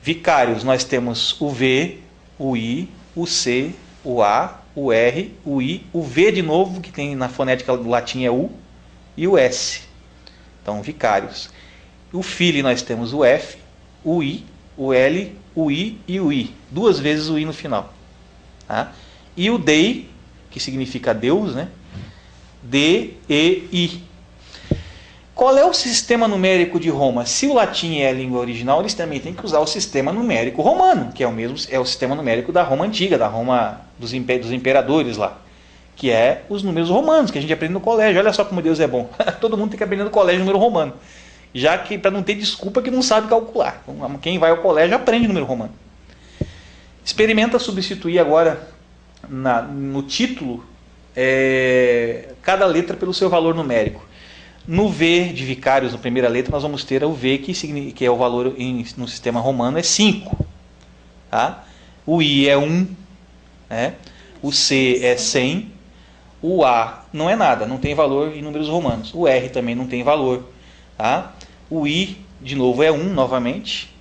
Vicários, nós temos o V, o I, o C, o A, o R, o I, o V de novo, que tem na fonética do latim é U, e o S. Então, vicários. O Filho nós temos o F, o I, o L, o I e o I. 2 vezes o I no final. Tá? E o Dei, que significa Deus, né? D, E, I. Qual é o sistema numérico de Roma? Se o latim é a língua original, eles também têm que usar o sistema numérico romano, que é o sistema numérico da Roma antiga, da Roma dos imperadores lá, que é os números romanos, que a gente aprende no colégio. Olha só como Deus é bom. Todo mundo tem que aprender no colégio número romano, já que para não ter desculpa que não sabe calcular. Então, quem vai ao colégio aprende número romano. Experimenta substituir agora no título cada letra pelo seu valor numérico. No V de vicários, na primeira letra, nós vamos ter o V, que é o valor no sistema romano, é 5. Tá? O I é 1, né? O C é 100, o A não é nada, não tem valor em números romanos. O R também não tem valor. Tá? O I, de novo, é 1 novamente.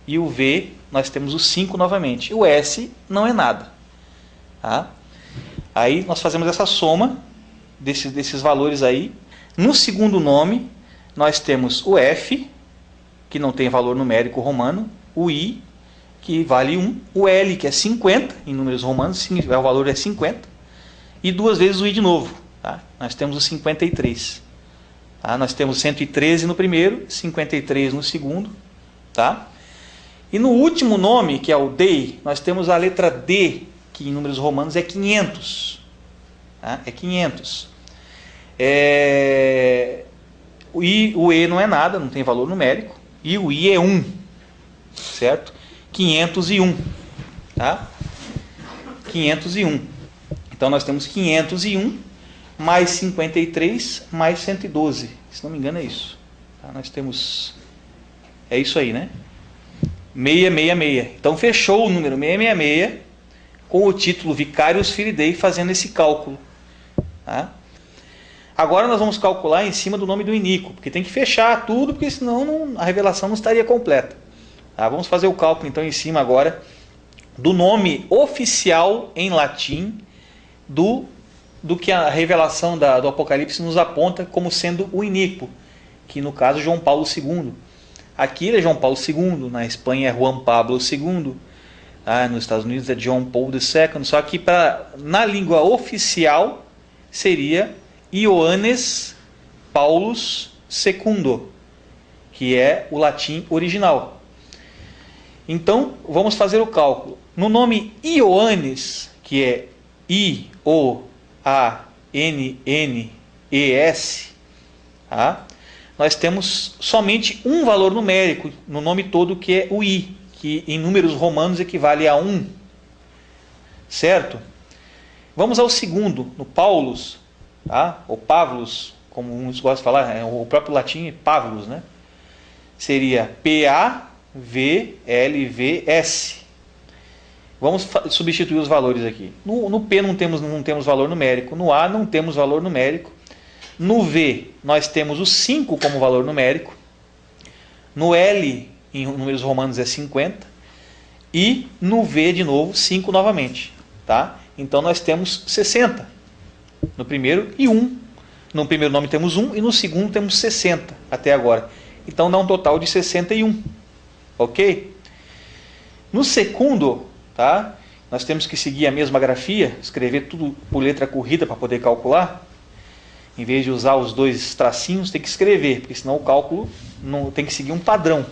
E o V, nós temos o 5 novamente. O S não é nada. Tá? Aí nós fazemos essa soma desses valores aí. No segundo nome, nós temos o F, que não tem valor numérico romano, o I, que vale 1, o L, que é 50, em números romanos, o valor é 50, e 2 vezes o I de novo. Tá? Nós temos o 53. Tá? Nós temos 113 no primeiro, 53 no segundo. Tá? E no último nome, que é o Dei, nós temos a letra D, que em números romanos é 500. Tá? É 500. O E não é nada, não tem valor numérico, e o I é 1, certo? 501, tá? 501. Então nós temos 501 mais 53 mais 112, se não me engano é isso. Tá? Nós temos, é isso aí, né? 666. Então fechou o número 666 com o título Vicarius Filii Dei fazendo esse cálculo, tá? Agora nós vamos calcular em cima do nome do iníquo, porque tem que fechar tudo, porque senão a revelação não estaria completa. Tá? Vamos fazer o cálculo então em cima agora do nome oficial em latim do que a revelação do Apocalipse nos aponta como sendo o iníquo, que no caso João Paulo II. Aqui ele é João Paulo II, na Espanha é Juan Pablo II, nos Estados Unidos é John Paul II, só que na língua oficial seria Ioannes Paulus II, que é o latim original. Então, vamos fazer o cálculo. No nome Ioannes, que é I-O-A-N-N-E-S, tá? Nós temos somente um valor numérico no nome todo, que é o I, que em números romanos equivale a 1. Certo? Vamos ao segundo, no Paulus, tá? Ou Pavlus, como muitos gostam de falar, o próprio latim é Pavlus, né? Seria P-A-V-L-V-S. Vamos substituir os valores aqui. No P não temos valor numérico, no A não temos valor numérico, no V nós temos o 5 como valor numérico, no L em números romanos é 50 e no V de novo 5 novamente, tá? Então nós temos 60 no primeiro e 1. No primeiro nome temos 1 e no segundo temos 60 até agora. Então dá um total de 61. Ok? No segundo, tá? Nós temos que seguir a mesma grafia, escrever tudo por letra corrida para poder calcular. Em vez de usar os dois tracinhos, tem que escrever, porque senão o cálculo não tem que seguir um padrão,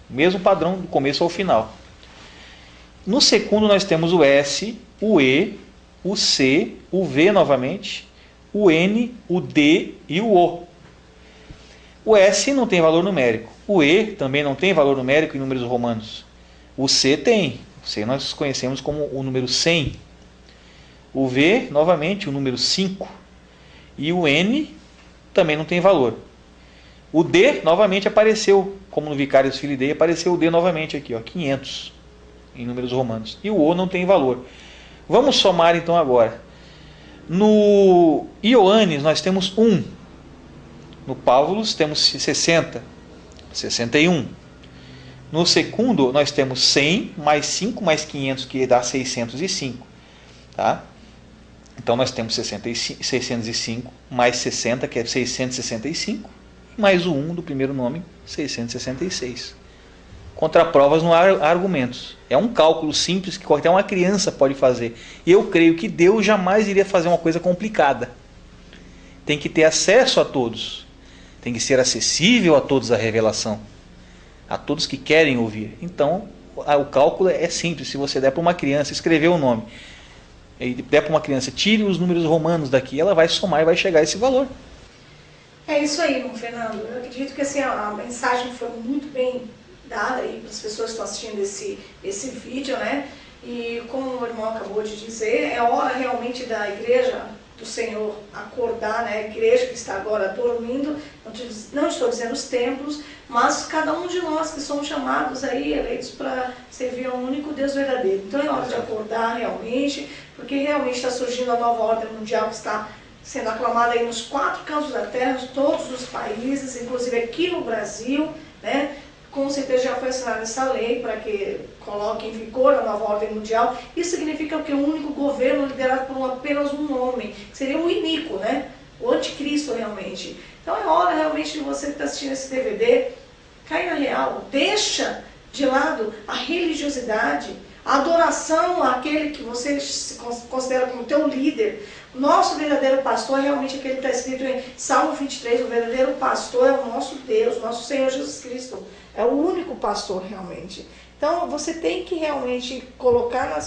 o mesmo padrão do começo ao final. No segundo nós temos o S, o E, o C, o V novamente, o N, o D e o O. O S não tem valor numérico, o E também não tem valor numérico em números romanos. O C tem, o C nós conhecemos como o número 100. O V, novamente, o número 5. E o N também não tem valor. O D novamente apareceu, como no Vicarious Filii Dei, apareceu o D novamente aqui, ó, 500 em números romanos. E o O não tem valor. Vamos somar então agora. No Ioannes nós temos 1. No Pávulus temos 60, 61. No segundo nós temos 100 mais 5 mais 500, que dá 605. Tá? Então nós temos 605 mais 60, que é 665, mais o 1 do primeiro nome, 666. Contra provas não há argumentos. É um cálculo simples que até uma criança pode fazer. E eu creio que Deus jamais iria fazer uma coisa complicada. Tem que ter acesso a todos. Tem que ser acessível a todos a revelação. A todos que querem ouvir. Então, o cálculo é simples. Se você der para uma criança escrever o nome, e der para uma criança, tire os números romanos daqui, ela vai somar e vai chegar a esse valor. É isso aí, irmão Fernando. Eu acredito que assim, a mensagem foi muito bem dada aí para as pessoas que estão assistindo esse vídeo, né? E como o irmão acabou de dizer, é hora realmente da igreja do Senhor acordar, né? A igreja que está agora dormindo, não estou dizendo os templos, mas cada um de nós que somos chamados aí, eleitos para servir ao único Deus verdadeiro. Então é hora de acordar realmente, porque realmente está surgindo a nova ordem mundial que está sendo aclamada aí nos 4 cantos da terra, de todos os países, inclusive aqui no Brasil, né? Com certeza já foi assinada essa lei para que coloque em vigor a nova ordem mundial. Isso significa que o único governo liderado por apenas um homem, que seria o iníquo, né? O anticristo realmente. Então é hora realmente de você que está assistindo esse DVD, cair na real, deixa de lado a religiosidade, a adoração àquele que você se considera como teu líder. Nosso verdadeiro pastor é realmente aquele que está escrito em Salmo 23, o verdadeiro pastor é o nosso Deus, nosso Senhor Jesus Cristo. É o único pastor realmente. Então você tem que realmente colocar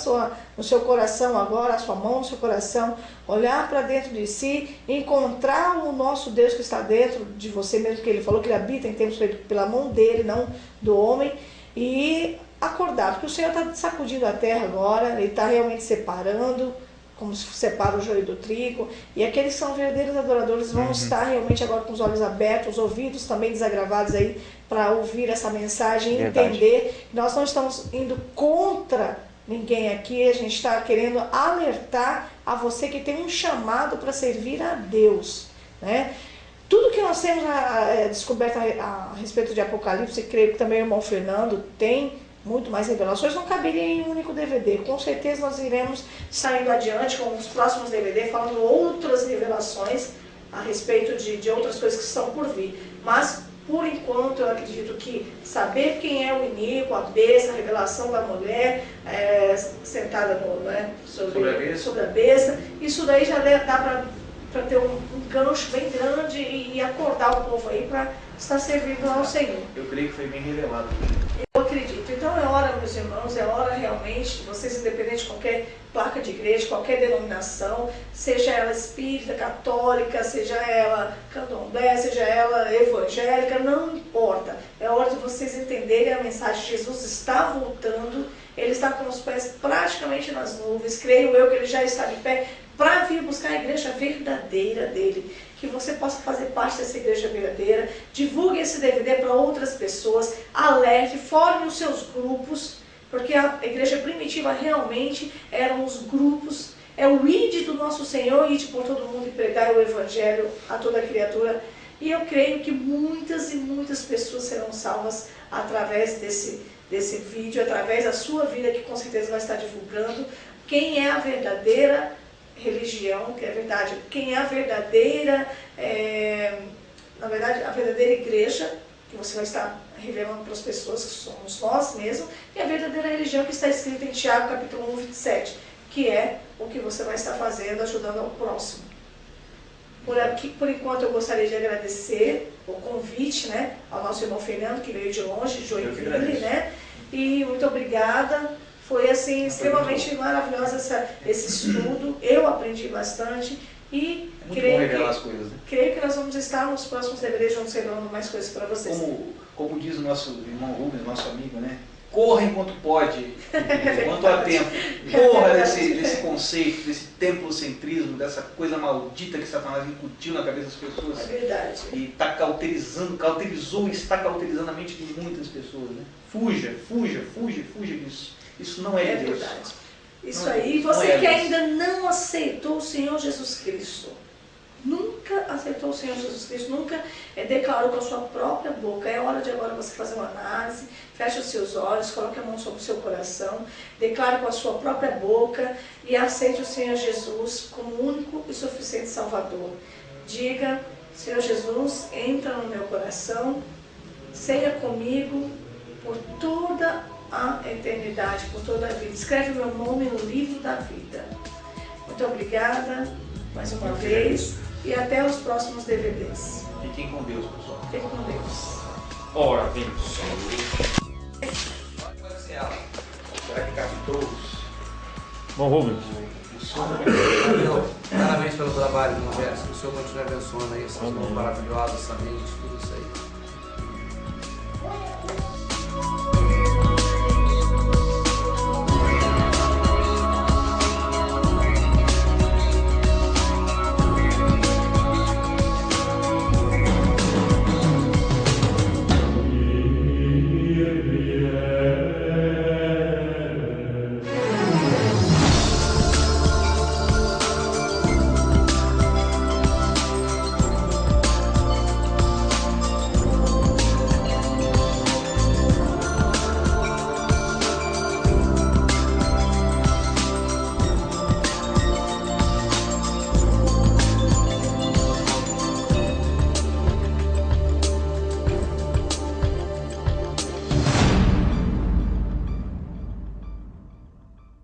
no seu coração agora, a sua mão no seu coração, olhar para dentro de si, encontrar o nosso Deus que está dentro de você mesmo, que ele falou que ele habita em tempos feitos pela mão dele, não do homem, e acordar, porque o Senhor está sacudindo a terra agora, ele está realmente separando, como se separa o joio do trigo, e aqueles que são verdadeiros adoradores vão estar realmente agora com os olhos abertos, os ouvidos também desagravados aí, para ouvir essa mensagem e entender que nós não estamos indo contra ninguém aqui, a gente está querendo alertar a você que tem um chamado para servir a Deus, né? Tudo que nós temos descoberto a respeito de Apocalipse, creio que também o irmão Fernando tem muito mais revelações, não caberia em um único DVD. Com certeza nós iremos saindo adiante com os próximos DVD, falando outras revelações a respeito de outras coisas que estão por vir. Mas, por enquanto, eu acredito que saber quem é o iníquo, a besta, a revelação da mulher sentada sobre a besta, isso daí já dá para ter um gancho bem grande e acordar o povo aí para estar servindo ao Senhor. Eu creio que foi bem revelado. Eu acredito. Então é hora, meus irmãos, é hora realmente de vocês, independente de qualquer placa de igreja, qualquer denominação, seja ela espírita, católica, seja ela candomblé, seja ela evangélica, não importa. É hora de vocês entenderem a mensagem. Jesus está voltando, ele está com os pés praticamente nas nuvens, creio eu que ele já está de pé para vir buscar a igreja verdadeira dele. Que você possa fazer parte dessa igreja verdadeira, divulgue esse DVD para outras pessoas, alerte, forme os seus grupos, porque a igreja primitiva realmente eram os grupos, é o ide do nosso Senhor, ide por todo mundo e pregai o evangelho a toda criatura. E eu creio que muitas e muitas pessoas serão salvas através desse vídeo, através da sua vida, que com certeza vai estar divulgando quem é a verdadeira religião, que é verdade, quem é a verdadeira, na verdade, a verdadeira igreja, que você vai estar revelando para as pessoas que somos nós mesmos, e a verdadeira religião que está escrita em Tiago, capítulo 1, 27, que é o que você vai estar fazendo, ajudando ao próximo. Por enquanto, eu gostaria de agradecer o convite, né, ao nosso irmão Fernando, que veio de longe, de Joinville, né, e muito obrigada. Foi assim, extremamente maravilhoso esse estudo, eu aprendi bastante e É muito bom revelar as coisas, né? creio que nós vamos estar nos próximos DVDs juntos revelando mais coisas para vocês. Como diz o nosso irmão Rubens, nosso amigo, né? Corra enquanto pode, enquanto há tempo. Corra desse conceito, desse templocentrismo, dessa coisa maldita que Satanás incutiu na cabeça das pessoas. É verdade. E está cauterizou e está cauterizando a mente de muitas pessoas, né? Fuja disso. Isso não é de Deus. Verdade. Isso Não é aí, Deus. você Não é que Deus. ainda não aceitou o Senhor Jesus Cristo, nunca aceitou o Senhor Jesus Cristo, nunca declarou com a sua própria boca, é hora de agora você fazer uma análise, feche os seus olhos, coloque a mão sobre o seu coração, declare com a sua própria boca e aceite o Senhor Jesus como único e suficiente Salvador. Diga: Senhor Jesus, entra no meu coração, ceia comigo por toda a eternidade, por toda a vida. Escreve meu nome no livro da vida. Muito obrigada mais uma vez e até os próximos DVDs. Fiquem com Deus, pessoal. Fique com Deus. Ora, vem. Será que captou Bom, Rubens. o som? Parabéns pelo trabalho, irmão Gerson. Que o Senhor continue abençoando aí essas mãos maravilhosas, essa mente, tudo isso aí.